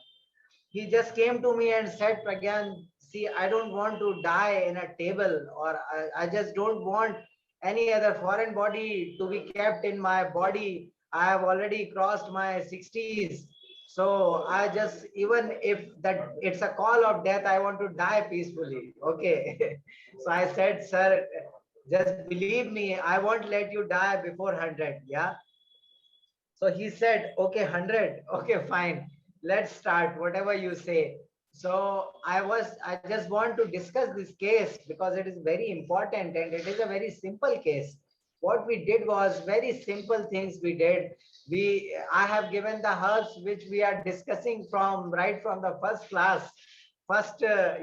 He just came to me and said, Pragyan, see, I don't want to die in a table, or I just don't want any other foreign body to be kept in my body. I have already crossed my 60s. So I just, even if that it's a call of death, I want to die peacefully. Okay. So I said, sir, just believe me, I won't let you die before 100. Yeah. So he said, okay, 100. Okay, fine. Let's start, whatever you say. So I just want to discuss this case because it is very important and it is a very simple case. What we did was very simple things we did. I have given the herbs which we are discussing from right from the first class, first, the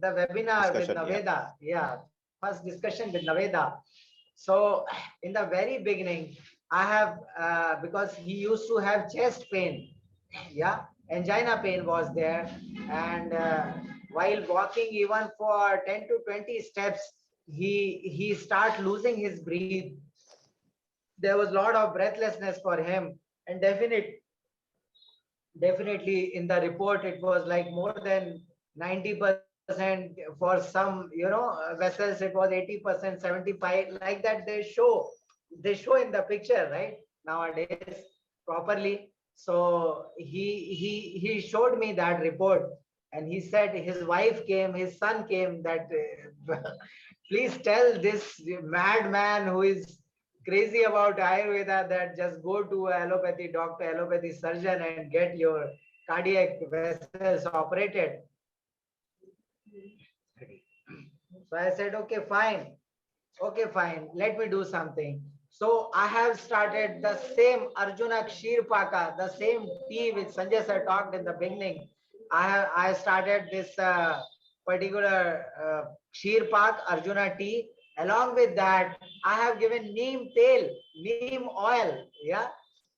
webinar with Discussion, yeah. Naveda. Yeah, first discussion with Naveda. So in the very beginning, I have, because he used to have chest pain, yeah, angina pain was there, and while walking even for 10 to 20 steps, he start losing his breath. There was a lot of breathlessness for him, and definitely in the report it was like more than 90%. For some, vessels it was 80%, 75, like that. They show in the picture, right, nowadays, properly. So he showed me that report, and he said his wife came, his son came, that please tell this madman who is crazy about Ayurveda that just go to a allopathy doctor, allopathy surgeon, and get your cardiac vessels operated. So I said, okay, fine. Okay, fine. Let me do something. So I have started the same Arjuna Kshir Paka, the same tea which Sanjay sir talked in the beginning. I started this particular Sheer Pak, Arjuna tea. Along with that, I have given neem tail, neem oil, yeah,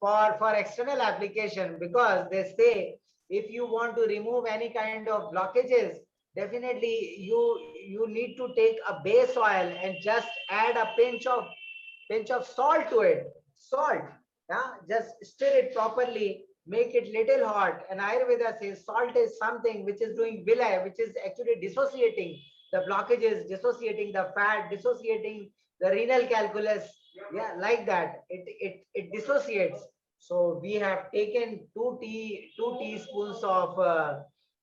for external application, because they say if you want to remove any kind of blockages, definitely you need to take a base oil and just add a pinch of salt to it. Salt, yeah, just stir it properly, make it little hot. And Ayurveda says salt is something which is doing vilay, which is actually dissociating the blockages, dissociating the fat, dissociating the renal calculus. Yeah, like that. It dissociates. So we have taken two teaspoons of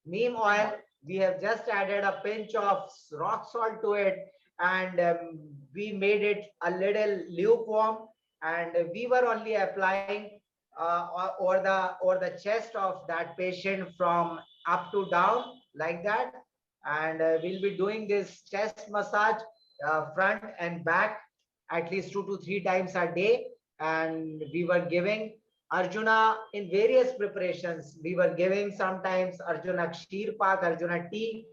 neem oil. We have just added a pinch of rock salt to it, and we made it a little lukewarm. And we were only applying over the chest of that patient from up to down, like that. And we'll be doing this chest massage, front and back, at least 2 to 3 times a day. And we were giving Arjuna in various preparations. We were giving sometimes Arjuna Kshir Pak, Arjuna tea.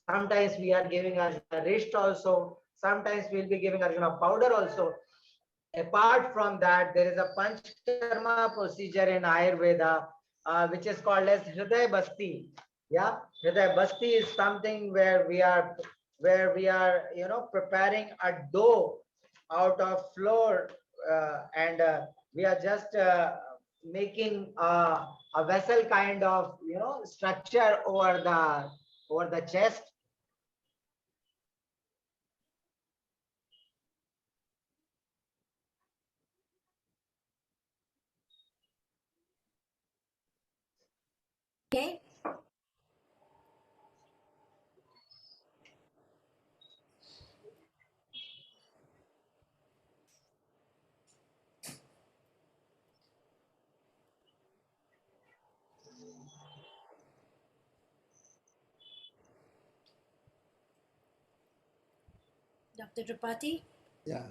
Sometimes we are giving Arjuna Rist also. Sometimes we'll be giving Arjuna powder also. Apart from that, there is a Panchkarma procedure in Ayurveda, which is called as Hriday Basti. Yeah, Hriday Basti is something where we are, preparing a dough out of flour, and we are just making a vessel kind of, structure over the chest. Okay. Dr. Tripathi? Yeah.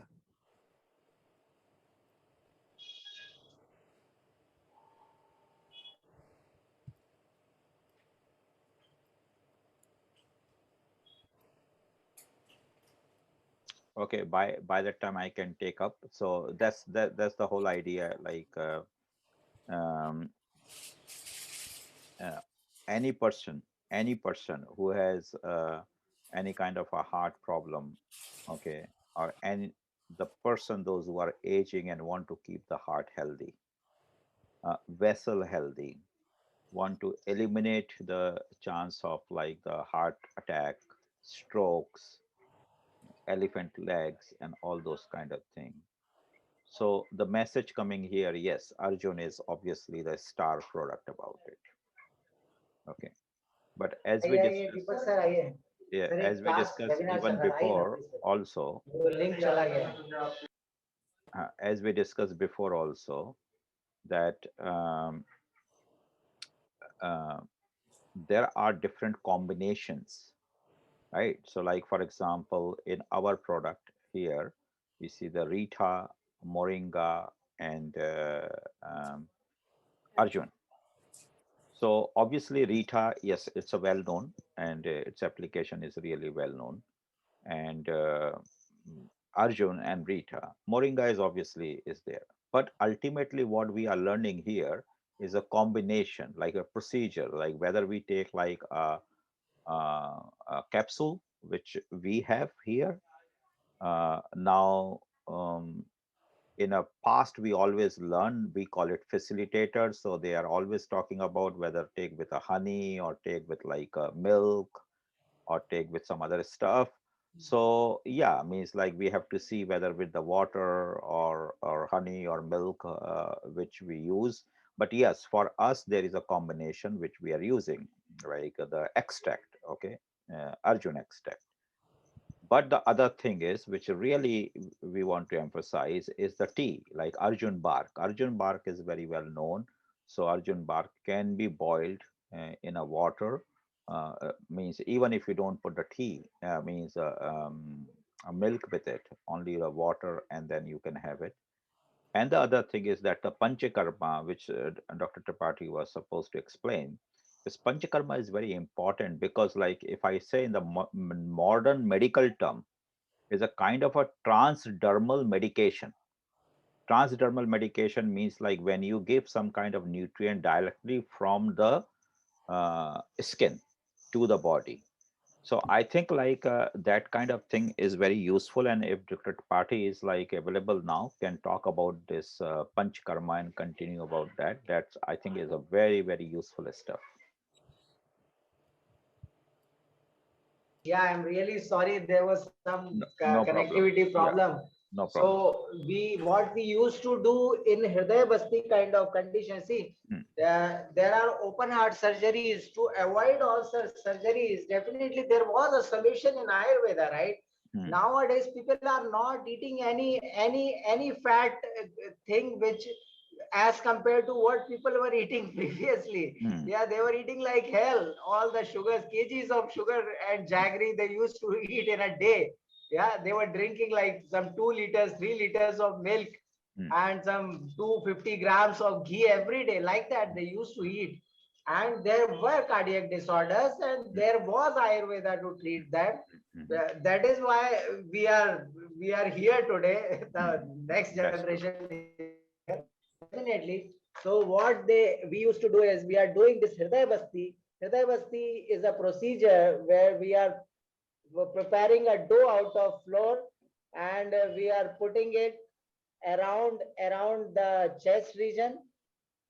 Okay, by that time I can take up. So that's the whole idea. Like um, uh, any person, any person who has any kind of a heart problem, okay, or any the person, those who are aging and want to keep the heart healthy, vessel healthy, want to eliminate the chance of like the heart attack, strokes, elephant legs, and all those kind of things. So the message coming here, yes, Arjun is obviously the star product about it. Okay, but as we आइए आइए discussed, दीपक sir आइए. yeah, sir एक as we class discussed webinar चल even रहा है, आइए ना before please. also, वो लिंक चला गया. as we discussed before also, that uh, there are different combinations, right? So like for example, in our product here, we see the Rita, Moringa, and um, Arjun. So obviously Rita, yes, it's a well known, and its application is really well known. And Arjun and Rita, Moringa is obviously is there. But ultimately, what we are learning here is a combination, like a procedure, like whether we take like a capsule, which we have here. Now, in a past, we always learn, we call it facilitators. So they are always talking about whether take with a honey or take with like a milk or take with some other stuff. So yeah, means like we have to see whether with the water or honey or milk, which we use. But yes, for us there is a combination which we are using, like the extract. Okay, Arjun extract. But the other thing is, which really we want to emphasize, is the tea, like Arjun bark. Arjun bark is very well known. So Arjun bark can be boiled in a water. Means even if you don't put the tea, means a milk with it, only the water, and then you can have it. And the other thing is that the Panchakarma, which Dr. Tripathi was supposed to explain, This panchakarma is very important because, like, if I say in the modern medical term, is a kind of a transdermal medication. Transdermal medication means like when you give some kind of nutrient directly from the skin to the body. So I think like that kind of thing is very useful. And if Dr. Party is like available now, can talk about this panch karma and continue about that. That's, I think, is a very, very useful stuff. Yeah, I'm really sorry. There was some No, no problem. connectivity Yeah, problem. no problem. So what we used to do in Hriday Basti kind of condition, see, Mm, there are open heart surgeries to avoid all surgeries. Definitely, there was a solution in Ayurveda, right? mm, Nowadays, people are not eating any fat thing which as compared to what people were eating previously. mm, Yeah, they were eating like hell. All the sugars, kgs of sugar and jaggery they used to eat in a day. Yeah, they were drinking like some 2 liters, 3 liters of milk mm, and some 250 grams of ghee every day. Like that, they used to eat. And there were cardiac disorders, and mm, there was Ayurveda to treat them. mm, mm, That is why we are here today. The mm. next That's true. generation is here. Definitely. So what we used to do is we are doing this Hriday Basti. Hriday Basti is a procedure where we're preparing a dough out of flour, and we are putting it around the chest region,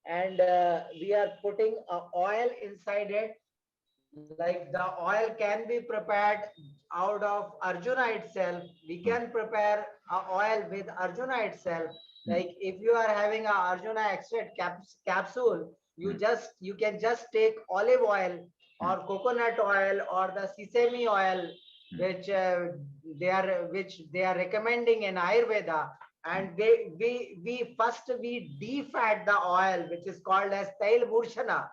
and we are putting oil inside it. Like the oil can be prepared out of Arjuna itself. We Mm, can prepare oil with Arjuna itself. mm, Like if you are having a Arjuna extract capsule, mm, you can just take olive oil mm, or coconut oil or the sesame oil, mm, which they are recommending in Ayurveda, mm, and we first we defat the oil, which is called as tail burshana.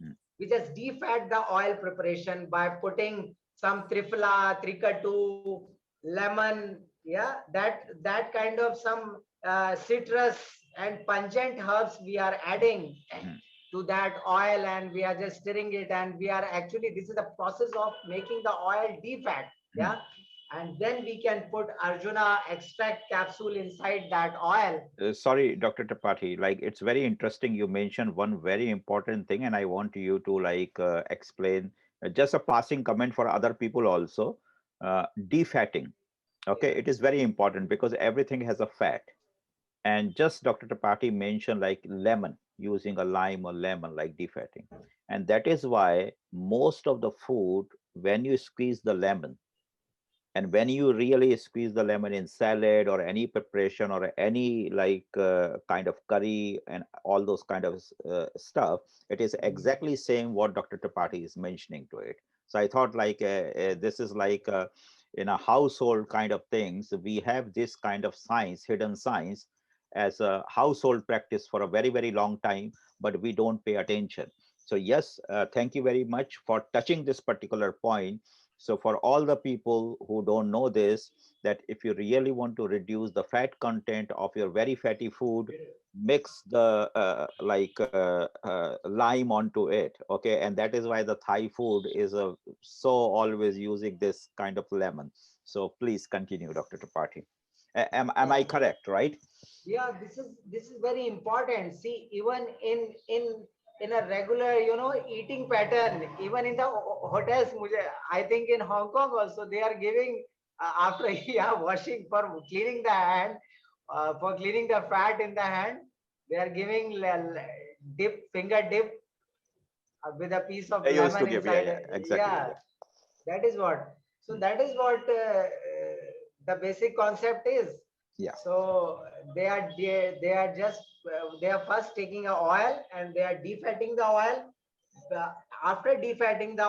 mm, We just defat the oil preparation by putting some triphala, trikatu, lemon, yeah, that kind of some citrus and pungent herbs we are adding mm, to that oil, and we are just stirring it, and we are actually, this is the process of making the oil defat, mm. yeah, and then we can put Arjuna extract capsule inside that oil. Sorry, Dr. Tripathi, like it's very interesting. You mentioned one very important thing, and I want you to like explain just a passing comment for other people also. Defatting. Okay, Yeah. it is very important because everything has a fat. And just Dr. Tripathi mentioned like lemon, using a lime or lemon, like defatting. And that is why most of the food, when you squeeze the lemon, and when you really squeeze the lemon in salad or any preparation or any like kind of curry and all those kind of stuff, it is exactly same what Dr. Tripathi is mentioning to it. So I thought like this is like in a household kind of things, we have this kind of science, hidden science, as a household practice for a very, very long time, but we don't pay attention. So yes, thank you very much for touching this particular point. So for all the people who don't know this, that if you really want to reduce the fat content of your very fatty food, mix the lime onto it. Okay, and that is why the Thai food is so always using this kind of lemon. So please continue, Dr. Tripathi. Am I Yeah. correct, right? Yeah, this is very important. See, even in a regular, eating pattern, even in the hotels, I think in Hong Kong also they are giving after yeah, washing for cleaning the hand, for cleaning the fat in the hand, they are giving finger dip with a piece of They used to lemon give, yeah, inside. yeah, exactly, Yeah, yeah. that is what. So Mm, that is what the basic concept is. yeah. So they are just they are first taking a oil and they are defatting the oil. The- After defatting the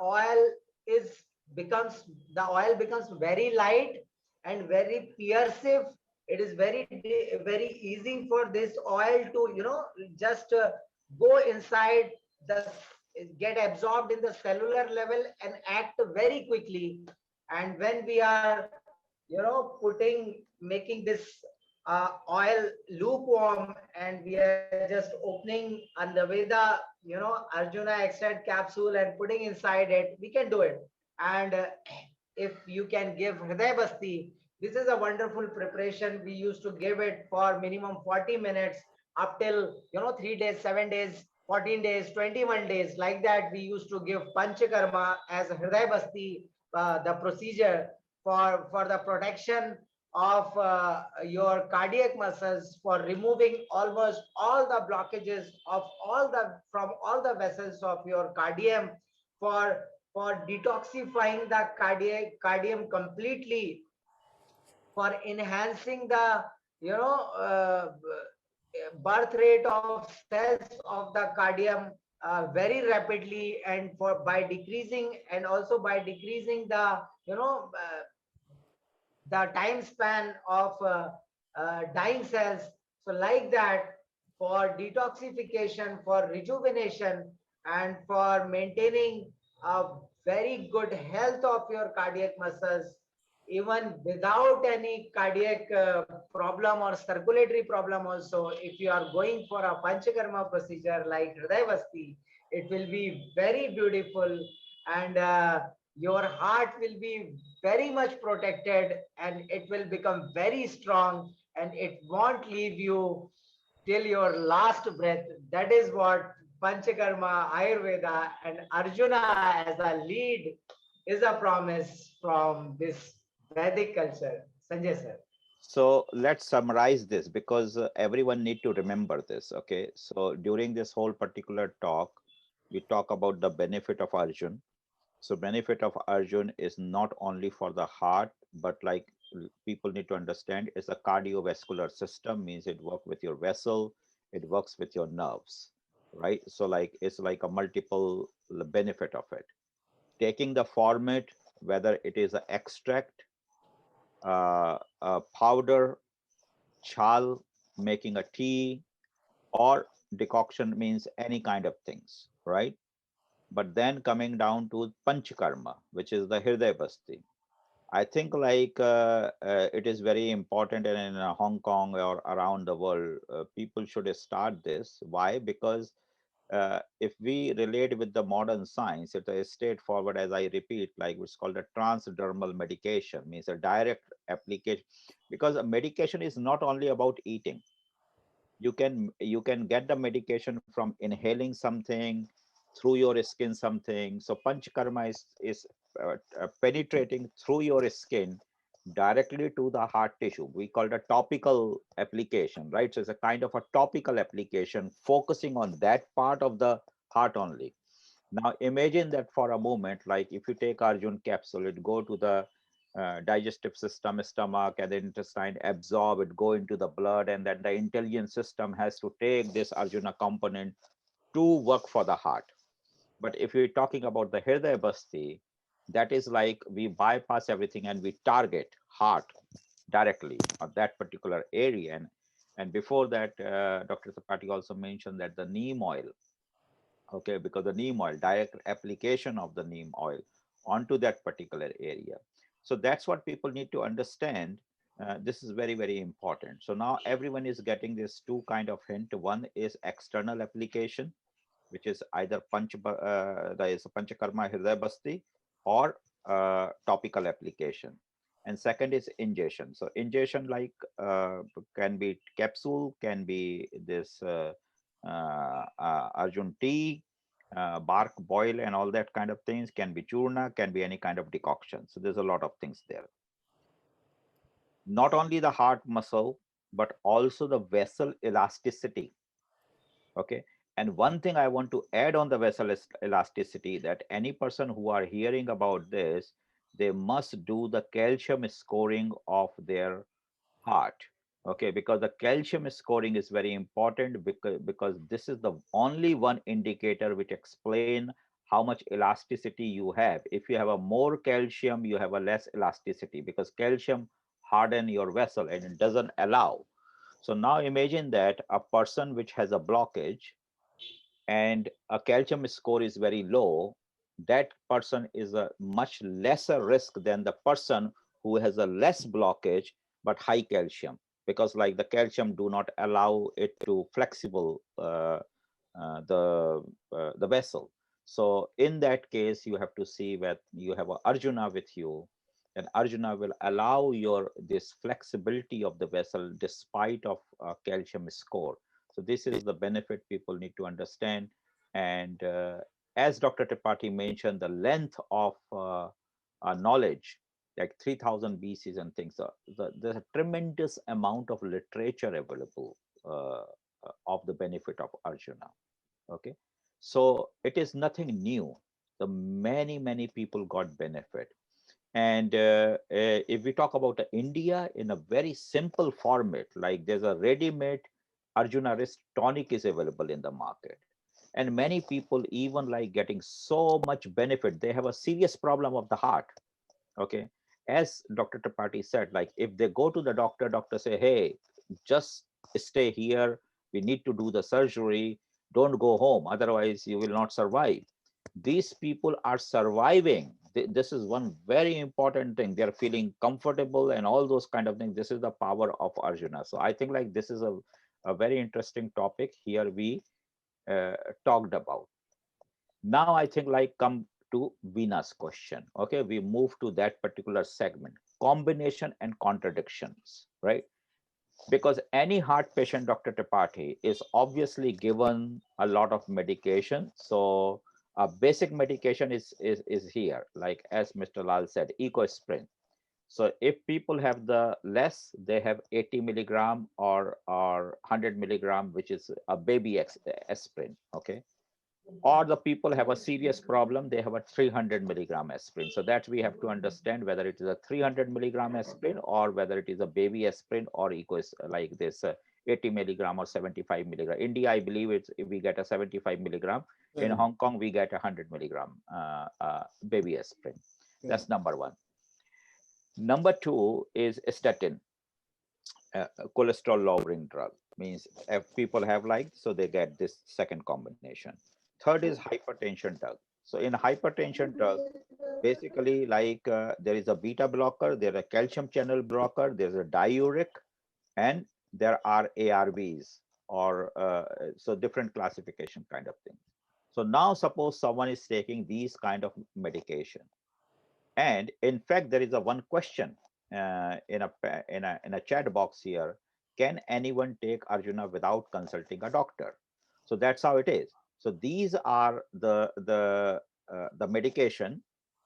oil is becomes the oil becomes very light and very piercing. It is very easy for this oil to just go inside the get absorbed in the cellular level and act very quickly. And when we are putting making this oil lukewarm and we are just opening and the way the Arjuna extract capsule and putting inside it, we can do it. And if you can give Hriday Basti, this is a wonderful preparation. We used to give it for minimum 40 minutes up till 3 days, 7 days, 14 days, 21 days. Like that, we used to give Panchakarma as Hriday Basti, the procedure for the protection of your cardiac muscles, for removing almost all the blockages of all the from all the vessels of your cardium, for detoxifying the cardium completely, for enhancing the you know uh, birth rate of cells of the cardium very rapidly, and for by decreasing, and also by decreasing the time span of dying cells. So like that, for detoxification, for rejuvenation, and for maintaining a very good health of your cardiac muscles, even without any cardiac problem or circulatory problem also, if you are going for a Panchakarma procedure like Hriday Vasti, it will be very beautiful, and your heart will be very much protected, and it will become very strong, and it won't leave you till your last breath. That is what Panchakarma, Ayurveda, and Arjuna as a lead is a promise from this Vedic culture. Sanjay sir. So let's summarize this because everyone need to remember this. Okay, so during this whole particular talk, we talk about the benefit of Arjun. So benefit of Arjun is not only for the heart, but like people need to understand, it's a cardiovascular system, means it works with your vessel, it works with your nerves, right? So like it's like a multiple benefit of it. Taking the format, whether it is an extract, a powder, chal, making a tea, or decoction, means any kind of things, right? But then coming down to panchakarma, which is the Hriday Basti. I think like it is very important, and in Hong Kong or around the world, people should start this. Why? Because if we relate with the modern science, it is straightforward, as I repeat, like it's called a transdermal medication, means a direct application. Because a medication is not only about eating. You can get the medication from inhaling something, through your skin something. So panchakarma is penetrating through your skin directly to the heart tissue. We call it a topical application, right? So it's a kind of a topical application focusing on that part of the heart only. Now imagine that for a moment, like if you take Arjun capsule, it go to the digestive system, stomach, and the intestine, absorb it, go into the blood, and then the intelligence system has to take this Arjuna component to work for the heart. But if we're talking about the Hriday Basti, that is like we bypass everything and we target heart directly on that particular area. And before that, Dr. Sapati also mentioned that the neem oil, okay, because the neem oil, direct application of the neem oil onto that particular area. So that's what people need to understand. This is very, very important. So now everyone is getting this two kind of hint. One is external application, which is either that is panchakarma hriday basti, or topical application. And second is ingestion. So ingestion, like can be capsule, can be this Arjun tea, bark boil, and all that kind of things. Can be churna, can be any kind of decoction. So there's a lot of things there. Not only the heart muscle, but also the vessel elasticity. Okay. And one thing I want to add on the vessel elasticity, that any person who are hearing about this, they must do the calcium scoring of their heart. Okay, because the calcium scoring is very important, because this is the only one indicator which explain how much elasticity you have. If you have a more calcium, you have a less elasticity, because calcium harden your vessel and it doesn't allow. So now imagine that a person which has a blockage and a calcium score is very low, that person is a much lesser risk than the person who has a less blockage but high calcium. because like the calcium do not allow it to flexible the vessel. So in that case, you have to see that you have a Arjuna with you, and Arjuna will allow your this flexibility of the vessel despite of calcium score. So this is the benefit people need to understand. And as Dr. Tripathi mentioned, the length of knowledge, like 3000 BCs and things, there's a tremendous amount of literature available of the benefit of Arjuna. Okay, so it is nothing new. The many people got benefit. And if we talk about India in a very simple format, like there's a ready-made Arjuna wrist tonic is available in the market, and many people even like getting so much benefit. They have a serious problem of the heart. Okay, as Dr. Tripathi said, like if they go to the doctor, doctor say, hey, just stay here, we need to do the surgery, don't go home, otherwise you will not survive. These people are surviving. This is one very important thing. They're feeling comfortable and all those kind of things. This is the power of Arjuna. So I think like this is a very interesting topic here we uh, talked about. Now I think like come to Vina's question. Okay, we move to that particular segment, combination and contradictions, right? Because any heart patient, Dr. Tripathi, is obviously given a lot of medication. So a basic medication is here, like as Mr. Lal said, ecosprin. So if people have the less, they have 80 milligram or 100 milligram, which is a baby aspirin. Okay, or the people have a serious problem, they have a 300 milligram aspirin. So that we have to understand whether it is a 300 milligram aspirin or whether it is a baby aspirin or equals like this 80 milligram or 75 milligram. India, I believe it's if we get a 75 milligram. In Correct. Hong Kong, we get a 100 milligram baby aspirin. That's Correct. number one. Number two is statin, cholesterol lowering drug. Means if people have like, so they get this second combination. Third is hypertension drug. So in hypertension drug, basically like there is a beta blocker, there are calcium channel blocker, there's a diuric, and there are ARBs or so different classification kind of thing. So now suppose someone is taking these kind of medication, and in fact, there is a one question in a chat box here. Can anyone take Arjuna without consulting a doctor? So that's how it is. So these are the medication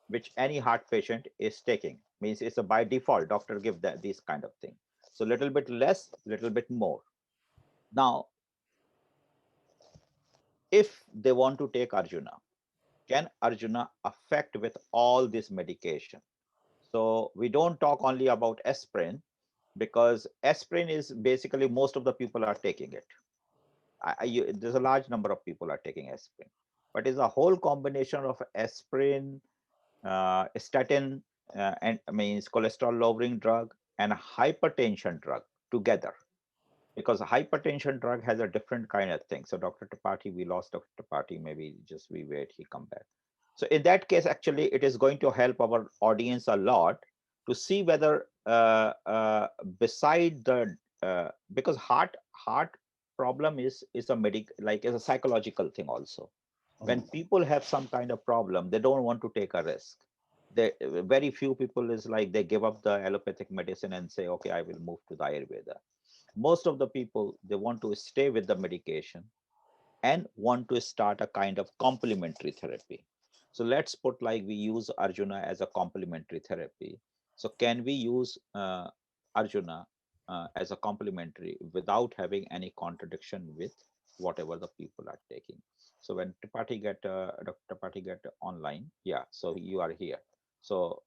which any heart patient is taking. Means it's a by default. Doctor give that these kind of thing. So little bit less, little bit more. Now, if they want to take Arjuna, can Arjuna affect with all this medication? So we don't talk only about aspirin, because aspirin is basically most of the people are taking it. There's a large number of people are taking aspirin, but it's a whole combination of aspirin, statin, and means cholesterol lowering drug and hypertension drug together. Because hypertension drug has a different kind of thing. So Dr. Tripathi, we lost Dr. Tripathi. Maybe just we wait, he come back. So in that case, actually, it is going to help our audience a lot to see whether beside the because heart problem is a medic like is a psychological thing also. When people have some kind of problem, they don't want to take a risk. They very few people is like they give up the allopathic medicine and say, okay, I will move to the Ayurveda. Most of the people, they want to stay with the medication and want to start a kind of complementary therapy. So let's put like we use Arjuna as a complementary therapy. So can we use Arjuna as a complementary without having any contradiction with whatever the people are taking? So when Tripathi get Dr. Tripathi get online, yeah. So you are here. So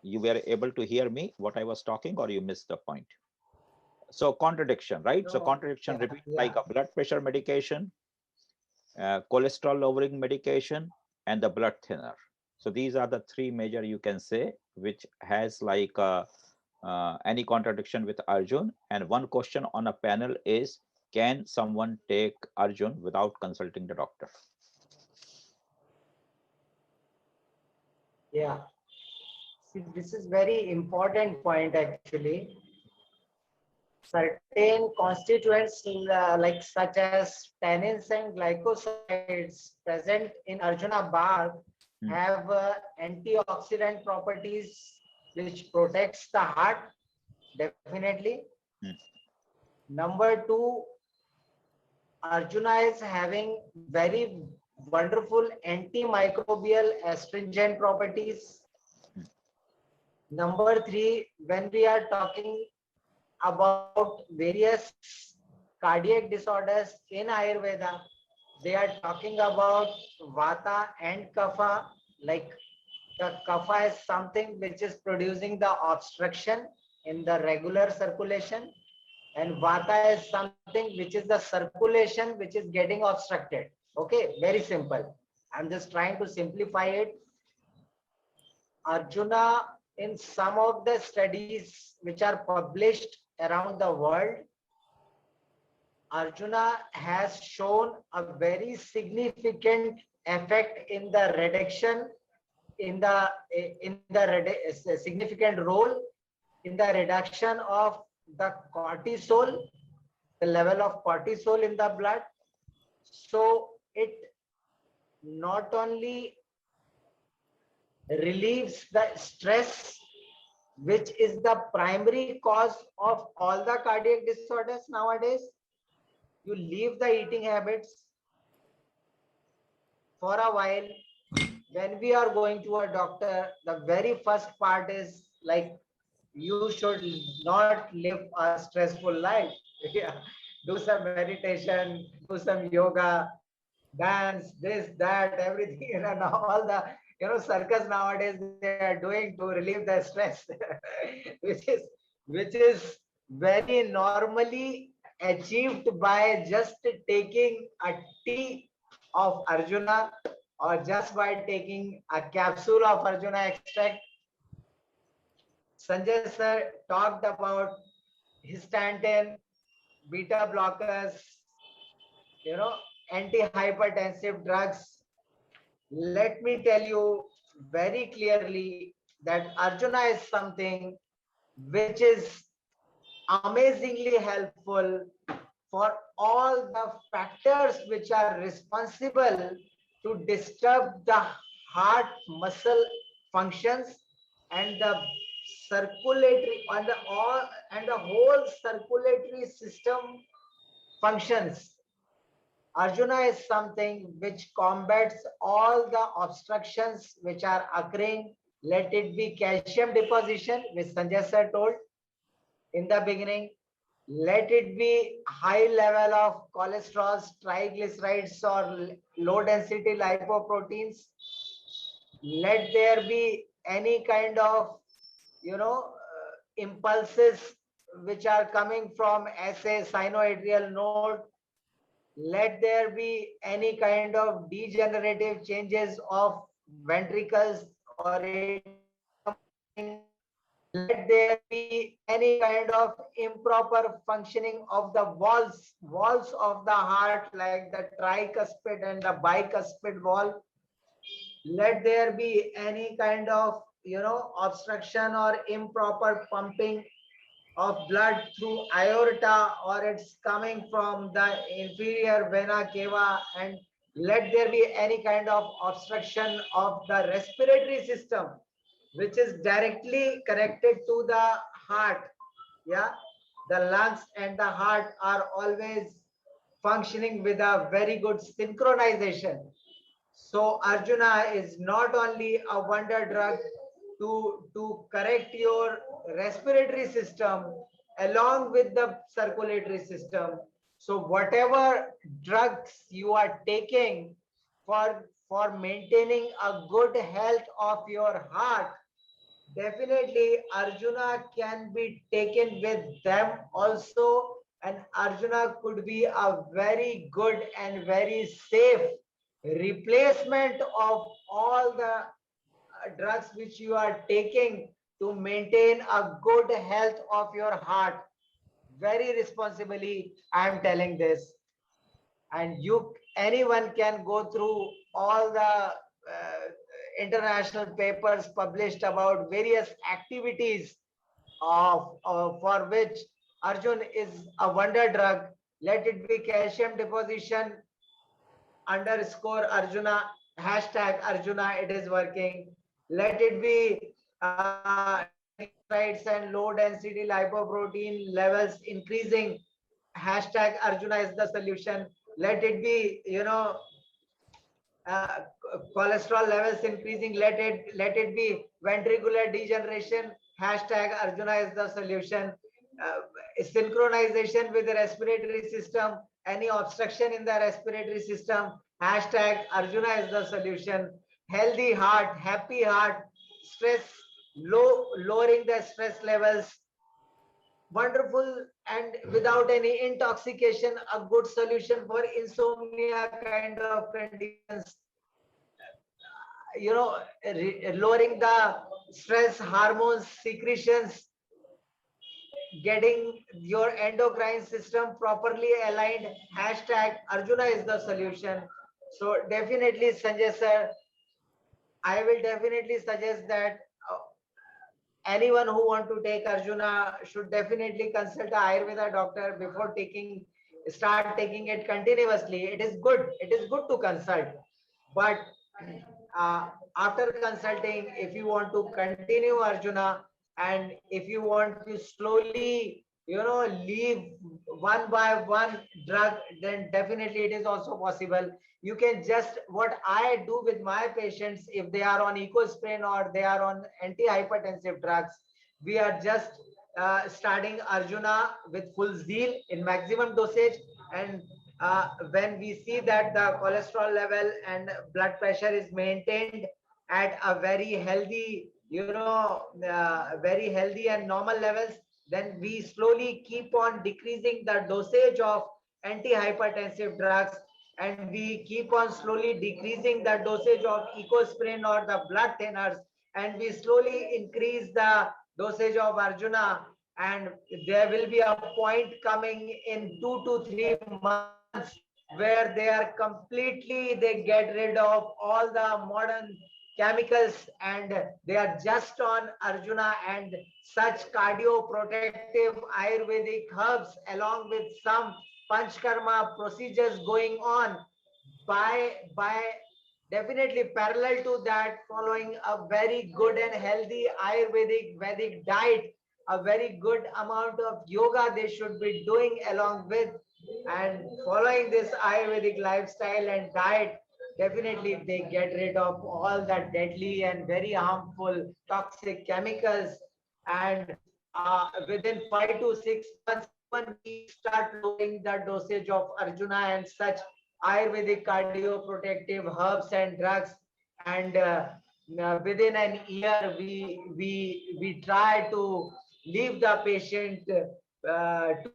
you were able to hear me what I was talking, or you missed the point? So contradiction, right? So No, contradiction yeah, repeat like yeah. a blood pressure medication, cholesterol lowering medication, and the blood thinner. So these are the three major you can say which has like any contradiction with Arjun. And one question on a panel is, can someone take Arjun without consulting the doctor? Yeah. See, this is very important point actually. certain constituents like such as tannins and glycosides present in Arjuna bark Hmm. have antioxidant properties which protects the heart definitely. Hmm. Number two, Arjuna is having very wonderful antimicrobial astringent properties. Hmm. Number three, when we are talking about various cardiac disorders in Ayurveda, they are talking about Vata and Kapha. Like the Kapha is something which is producing the obstruction in the regular circulation, and Vata is something which is the circulation which is getting obstructed. Okay, very simple. I'm just trying to simplify it. Arjuna, in some of the studies which are published around the world, Arjuna has shown a very significant effect in the reduction in the significant role in the reduction of the cortisol, the level of cortisol in the blood. So it not only relieves the stress, which is the primary cause of all the cardiac disorders nowadays. You leave the eating habits for a while. When we are going to a doctor, the very first part is like you should not live a stressful life. Yeah. Do some meditation, do some yoga, dance, this, that, everything, and all the circus nowadays they are doing to relieve the stress, which is which is very normally achieved by just taking a tea of Arjuna or just by taking a capsule of Arjuna extract. Sanjay sir talked about histatin, beta blockers, you know, antihypertensive drugs. Let me tell you very clearly that Arjuna is something which is amazingly helpful for all the factors which are responsible to disturb the heart muscle functions and the circulatory and the all and the whole circulatory system functions. Arjuna is something which combats all the obstructions which are occurring. Let it be calcium deposition, which Sanjay sir told in the beginning. Let it be high level of cholesterol, triglycerides, or low density lipoproteins. Let there be any kind of impulses which are coming from SA sinoatrial node. Let there be any kind of degenerative changes of ventricles or atrium opening. Let there be any kind of improper functioning of the walls of the heart, like the tricuspid and the bicuspid wall. Let there be any kind of obstruction or improper pumping of blood through aorta, or it's coming from the inferior vena cava, and let there be any kind of obstruction of the respiratory system which is directly connected to the heart. Yeah, the lungs and the heart are always functioning with a very good synchronization. So Arjuna is not only a wonder drug to correct your respiratory system along with the circulatory system. So whatever drugs you are taking for maintaining a good health of your heart, definitely Arjuna can be taken with them also, and Arjuna could be a very good and very safe replacement of all the drugs which you are taking to maintain a good health of your heart. Very responsibly, I am telling this. And you, anyone can go through all the international papers published about various activities of for which Arjun is a wonder drug. Let it be calcium deposition underscore Arjuna, hashtag Arjuna, it is working. Let it be triglycerides and low density lipoprotein levels increasing, hashtag Arjuna is the solution. Let it be, uh, cholesterol levels increasing, let it be ventricular degeneration, hashtag Arjuna is the solution. uh, Synchronization with the respiratory system, any obstruction in the respiratory system, hashtag Arjuna is the solution. Healthy heart, happy heart, stress lowering the stress levels, wonderful, and without any intoxication, a good solution for insomnia kind of conditions. Lowering the stress hormones secretions, getting your endocrine system properly aligned, hashtag Arjuna is the solution. So definitely, Sanjay sir, I will definitely suggest that anyone who want to take Arjuna should definitely consult a Ayurveda doctor before start taking it continuously. It is good to consult, but uh, after consulting, if you want to continue Arjuna, and if you want to slowly, leave one by one drug, then definitely it is also possible. You can just, what I do with my patients, if they are on ecosprin or they are on antihypertensive drugs, we are just starting Arjuna with full zeal in maximum dosage. And when we see that the cholesterol level and blood pressure is maintained at a very healthy and normal levels, then we slowly keep on decreasing the dosage of antihypertensive drugs, and we keep on slowly decreasing the dosage of ecosprin or the blood thinners, and we slowly increase the dosage of Arjuna. And there will be a point coming in 2 to 3 months where they are completely, they get rid of all the modern chemicals, and they are just on Arjuna and such cardio protective Ayurvedic herbs, along with some Panchkarma procedures going on. By definitely parallel to that, following a very good and healthy Ayurvedic Vedic diet, a very good amount of yoga they should be doing along with, and following this Ayurvedic lifestyle and diet, definitely they get rid of all the deadly and very harmful toxic chemicals. And within 5 to 6 months, even we start lowering the dosage of Arjuna and such Ayurvedic cardio protective herbs and drugs. And within an year, we try to leave the patient to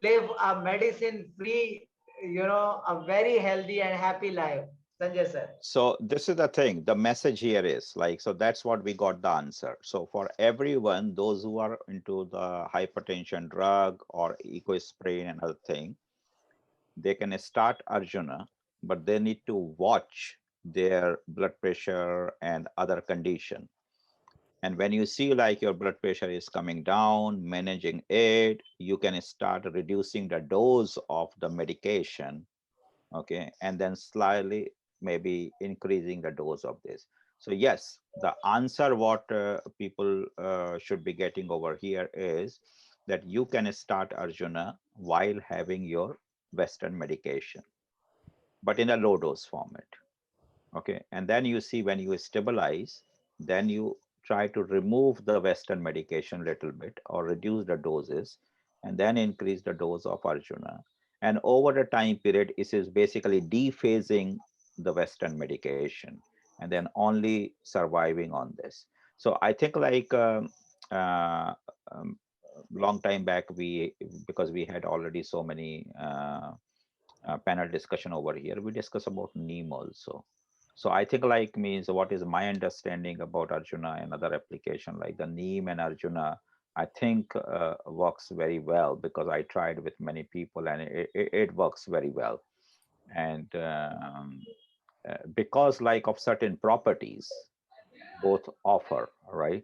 live a medicine free, a very healthy and happy life. Sanjay sir. So this is the thing, the message here is like, so that's what we got the answer. So for everyone, those who are into the hypertension drug or ecosprin and other thing, they can start Arjuna, but they need to watch their blood pressure and other condition. And when you see like your blood pressure is coming down, managing it, you can start reducing the dose of the medication, okay, and then slightly maybe increasing the dose of this. So yes, the answer what people should be getting over here is that you can start Arjuna while having your Western medication, but in a low dose format. Okay, and then you see when you stabilize, then you try to remove the Western medication a little bit or reduce the doses, and then increase the dose of Arjuna. And over the time period, it is basically dephasing the Western medication and then only surviving on this. So I think like uh, um, long time back, we, because we had already so many panel discussion over here, we discuss about neem also. So I think like means what is my understanding about Arjuna and other application like the neem and Arjuna, I think works very well because I tried with many people and it works very well. And because like of certain properties both offer, right?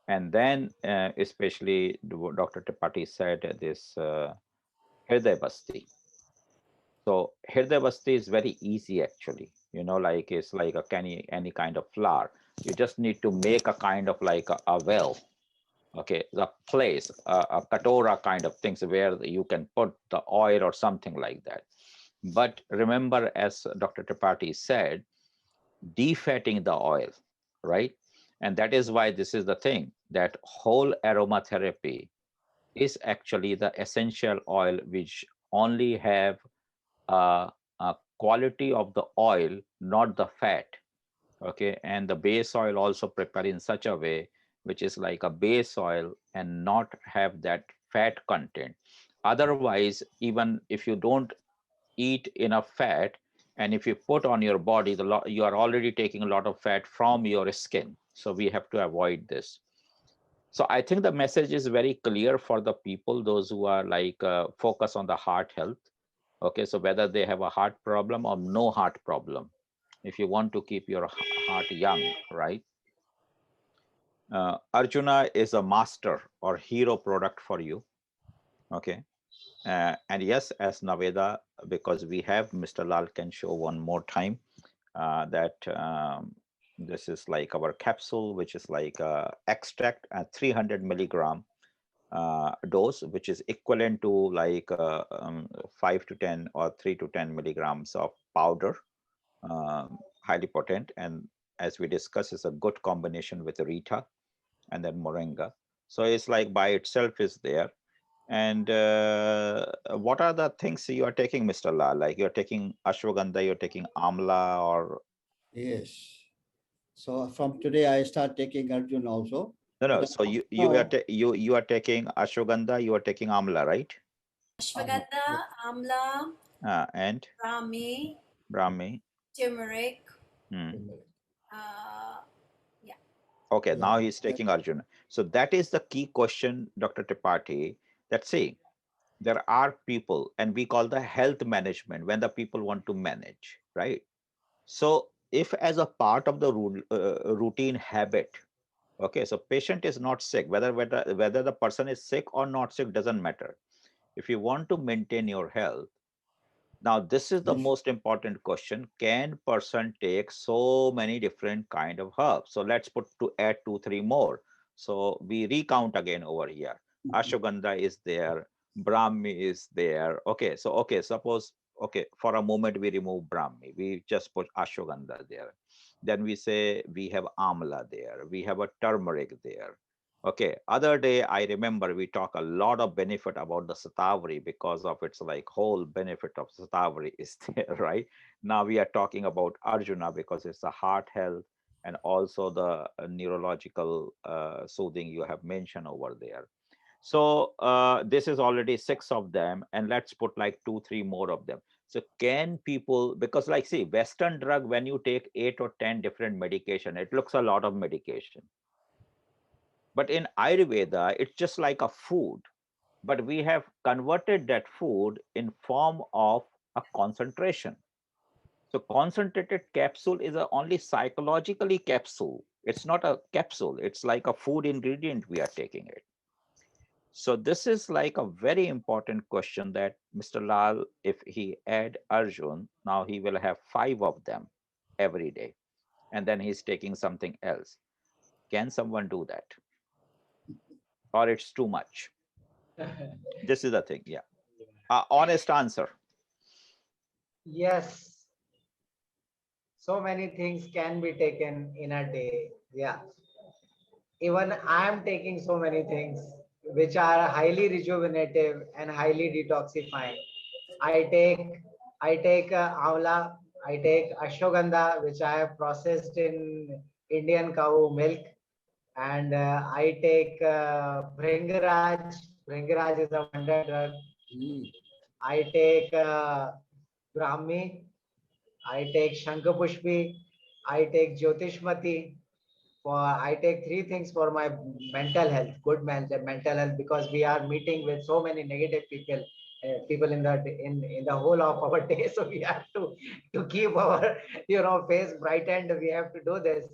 And then, especially Dr. Tripathi said this Hriday Basti. So Hriday Basti is very easy actually. Like it's like a any kind of flour. You just need to make a kind of like a well, okay, the place, a katora kind of things where you can put the oil or something like that. But remember, as Dr. Tripathi said, defatting the oil, right? And that is why this is the thing that whole aromatherapy is actually the essential oil which only have a quality of the oil, not the fat. Okay, and the base oil also prepare in such a way which is like a base oil and not have that fat content. Otherwise, even if you don't eat enough fat, and if you put on your body you are already taking a lot of fat from your skin, so we have to avoid this. So I think the message is very clear for the people, those who are like focus on the heart health. Okay, so whether they have a heart problem or no heart problem, if you want to keep your heart young, right? Arjuna is a master or hero product for you. Okay. And yes, as Naveda, because we have Mr. Lal can show one more time that this is like our capsule, which is like extract at 300 milligram dose, which is equivalent to like 5 to 10 or 3 to 10 milligrams of powder, highly potent. And as we discussed, is a good combination with Rita and then Moringa. So it's like by itself is there. And what are the things you are taking, Mr. La? Like you're taking ashwagandha, you're taking amla, or Yes. So from today, I start taking Arjun also. no, no. But So now, you are taking ashwagandha, you are taking amla, right? Amla. Ashwagandha, Yeah. amla, And brahmi, Brahmi. turmeric. Hmm. Turmeric. Uh, yeah. Okay, Yeah. now he's taking Arjuna. So that is the key question, Dr. Tripathi. That see, there are people, and we call the health management when the people want to manage, right? So if as a part of the routine habit, okay, so patient is not sick, whether the person is sick or not sick doesn't matter. If you want to maintain your health, now this is the Yes. most important question: can person take so many different kind of herbs? So let's put to add 2 3 more. So we recount again over here. Ashwagandha is there, Brahmi is there. Okay, so okay, suppose, okay, for a moment we remove Brahmi, we just put ashwagandha there. Then we say we have amla there, we have a turmeric there. Okay, other day I remember we talk a lot of benefit about the Satavari because of its like whole benefit of Satavari is there, right? Now we are talking about Arjuna because it's the heart health and also the neurological soothing you have mentioned over there. So this is already 6 of them, and let's put like 2 3 more of them. So can people, because like see, Western drug, when you take 8 or 10 different medication, it looks a lot of medication. But in Ayurveda, it's just like a food, but we have converted that food in form of a concentration. So concentrated capsule is a only psychologically capsule. It's not a capsule. It's like a food ingredient we are taking it. So this is like a very important question that Mr. Lal, if he add Arjun, now he will have 5 of them every day, and then he's taking something else. Can someone do that? Or it's too much? This is the thing. Yeah. Honest answer. Yes, so many things can be taken in a day. Yeah. Even I am taking so many things which are highly rejuvenative and highly detoxifying. I take I take amla, I take ashwagandha, which I have processed in Indian cow milk, and I take Bhringraj. Bhringraj is a wonder drug. Mm. I take Brahmi. I take Shankapushpi. I take Jyotishmati. For I take 3 things for my mental health, good mental health, because we are meeting with so many negative people, people in the whole of our day. So we have to keep our face brightened. We have to do this,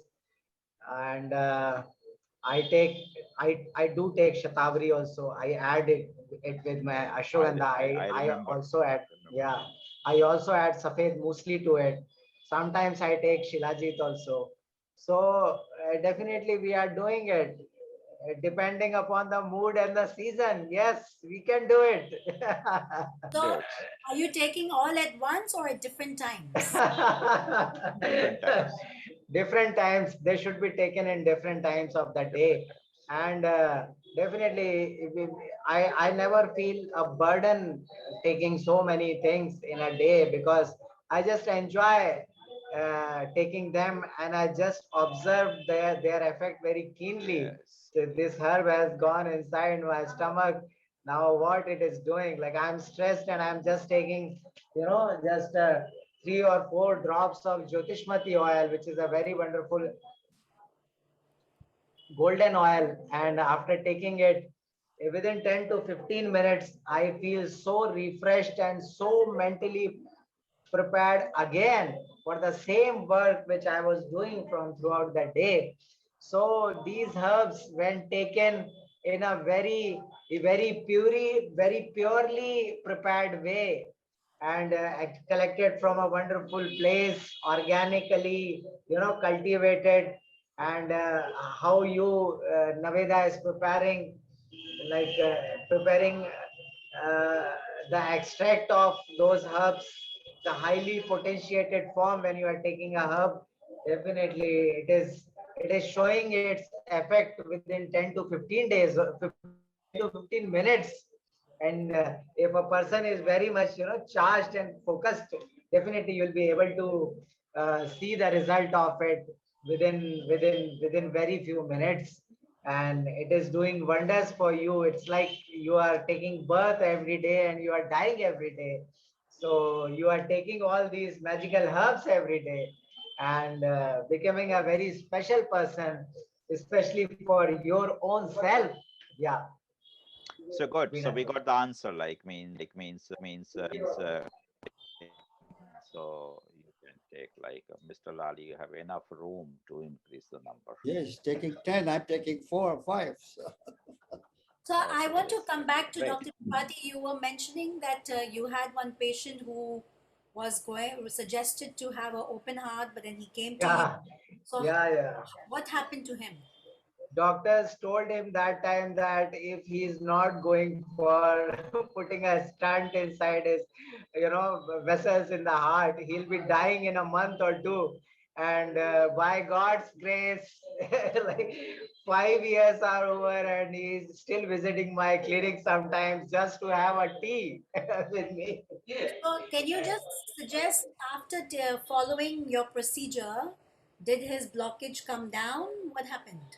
and I take I do take Shatavari also. I add it with my ashwagandha. I I remember. also add, Remember. yeah. I also add Safed Musli to it. Sometimes I take Shilajit also. So definitely we are doing it depending upon the mood and the season. Yes, we can do it. So, Good. are you taking all at once or at different times? Different times. Different times, they should be taken in different times of the day. Different times. And definitely I never feel a burden taking so many things in a day, because I just enjoy taking them, and I just observe their effect very keenly. Yes. So this herb has gone inside my stomach. Now what it is doing, like I'm stressed and I'm just taking, just 3 or 4 drops of Jyotishmati oil, which is a very wonderful golden oil. And after taking it, within 10 to 15 minutes, I feel so refreshed and so mentally prepared again for the same work which I was doing from throughout the day. So these herbs, when taken in a very purely prepared way, and collected from a wonderful place, organically, cultivated, and how you Naveda is preparing, like preparing uh, the extract of those herbs, the highly potentiated form. When you are taking a herb, definitely it is showing its effect within 10 to 15 days, 10 to 15 minutes. And if a person is very much charged and focused, definitely you'll be able to see the result of it within very few minutes. And it is doing wonders for you. It's like you are taking birth every day and you are dying every day. So you are taking all these magical herbs every day, and becoming a very special person, especially for your own self. Yeah, So good. So we Vinay. got the answer. So you can take like Mr. Lal. You have enough room to increase the number. Yes, taking 10, I'm taking 4 or 5. So, So, I Okay. want to come back to Great. Dr. Tripathi. You were mentioning that you had one patient who was suggested to have an open heart, but then he came to you. Yeah, So, yeah. what happened to him? Doctors told him that time that if he's not going for putting a stunt inside his, vessels in the heart, he'll be dying in a month or two. And by God's grace, like 5 years are over, and he's still visiting my clinic sometimes just to have a tea with me. So, can you just suggest after following your procedure, did his blockage come down? What happened?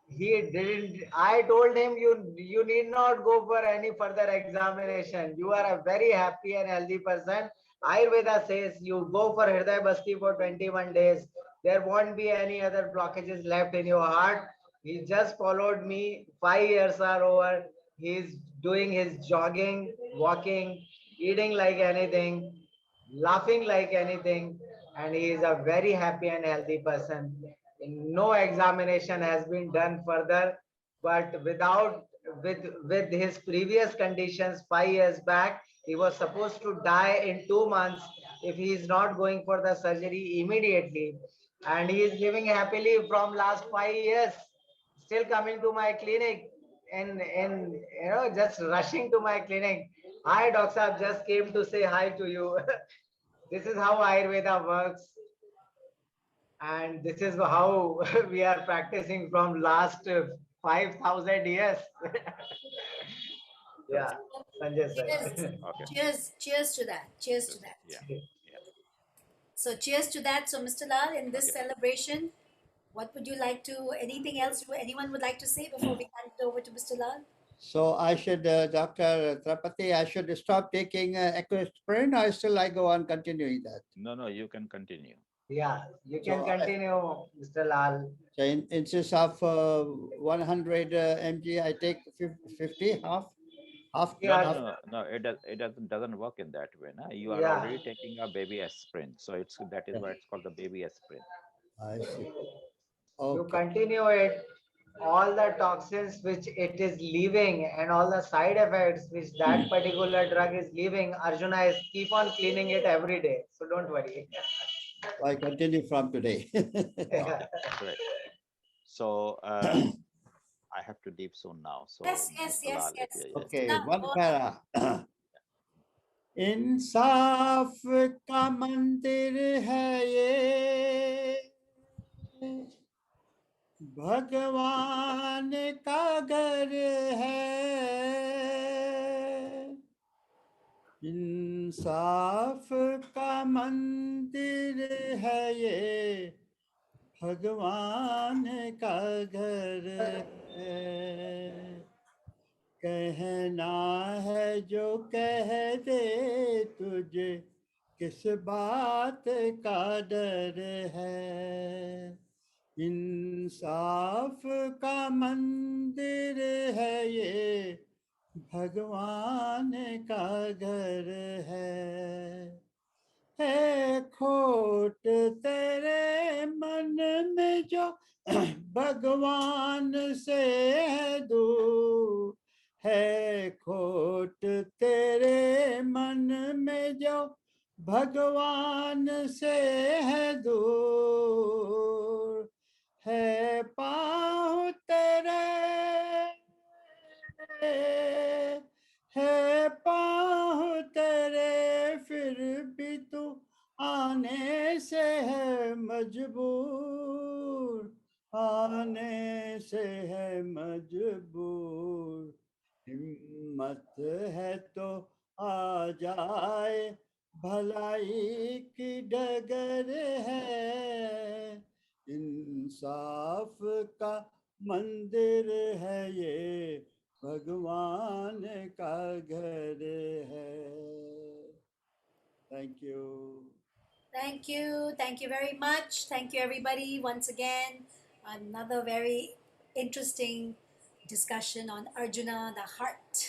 He didn't. I told him, you need not go for any further examination. You are a very happy and healthy person. Ayurveda says you go for Hriday Basti for 21 days. There won't be any other blockages left in your heart. He just followed me. 5 years are over. He's doing his jogging, walking, eating like anything, laughing like anything, and he is a very happy and healthy person. No examination has been done further, but with his previous conditions 5 years back, he was supposed to die in 2 months if he is not going for the surgery immediately. And he is living happily from last 5 years, still coming to my clinic, and just rushing to my clinic. Hi, Doc Saab, just came to say hi to you. This is how Ayurveda works, and this is how we are practicing from last 5,000 years. Yeah, Sanjay Cheers, sir. Okay. cheers to that. Cheers to that. Yeah. Yeah. So, cheers to that. So, Mr. Lal, in this Okay. celebration, what would you like to, anything else anyone would like to say before we hand it over to Mr. Lal? so I should, Dr. Trapati, I should stop taking Equaspirin, or still I go on continuing that? No, no, you can continue. Yeah, you can So, continue, Mr. Lal. so instead of 100 mg, I take 50, half. No, no, Yeah, no, no, no. It doesn't work in that way. Na? You are yeah, already taking a baby aspirin, so that is Yeah, why it's called the baby aspirin. I see. you Okay. continue it. all the toxins which it is leaving and all the side effects which that particular drug is leaving, Arjuna is keep on cleaning it every day. So don't worry. I continue from today. Okay, great. So I have to leave soon now. Yes, So yes, Mr. yes, Lal, if yes. yes. Okay, Now, one go ahead. para. इंसाफ का मंदिर है ये, भगवान का घर है। इंसाफ का मंदिर है ये, भगवान का घर है। कहना है जो कह दे तुझे, किस बात का डर है। इंसाफ का मंदिर है ये, भगवान का घर है खोट तेरे मन में जो, भगवान से है दूर। है खोट तेरे मन में जो, भगवान से है दूर। है पाँव तेरे, है पाँव तेरे, फिर भी तू आने से है मजबूर। आने से है मजबूर। हिम्मत है तो आ जाए, भलाई की डगर है। इंसाफ का मंदिर है ये, भगवान का घर है। Thank you. Thank you. Thank you very much. Thank you, everybody. Once again, another very interesting discussion on Arjuna, the heart.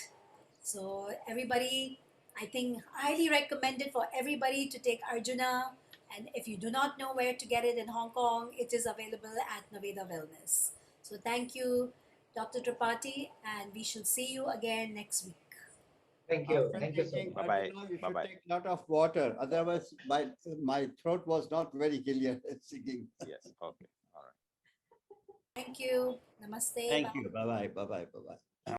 So, everybody, I think highly recommended for everybody to take Arjuna. And if you do not know where to get it in Hong Kong, it is available at Naveda Wellness. So, thank you, Dr. Tripathi, and we shall see you again next week. Thank you. After Thank you so taking much. Bye bye. Arjuna, you Bye should bye. take a lot of water. Otherwise, my throat was not very clear singing. Yes. Okay. All right. Thank you. Namaste. Thank Bye. you. Bye bye. Bye bye. Bye bye.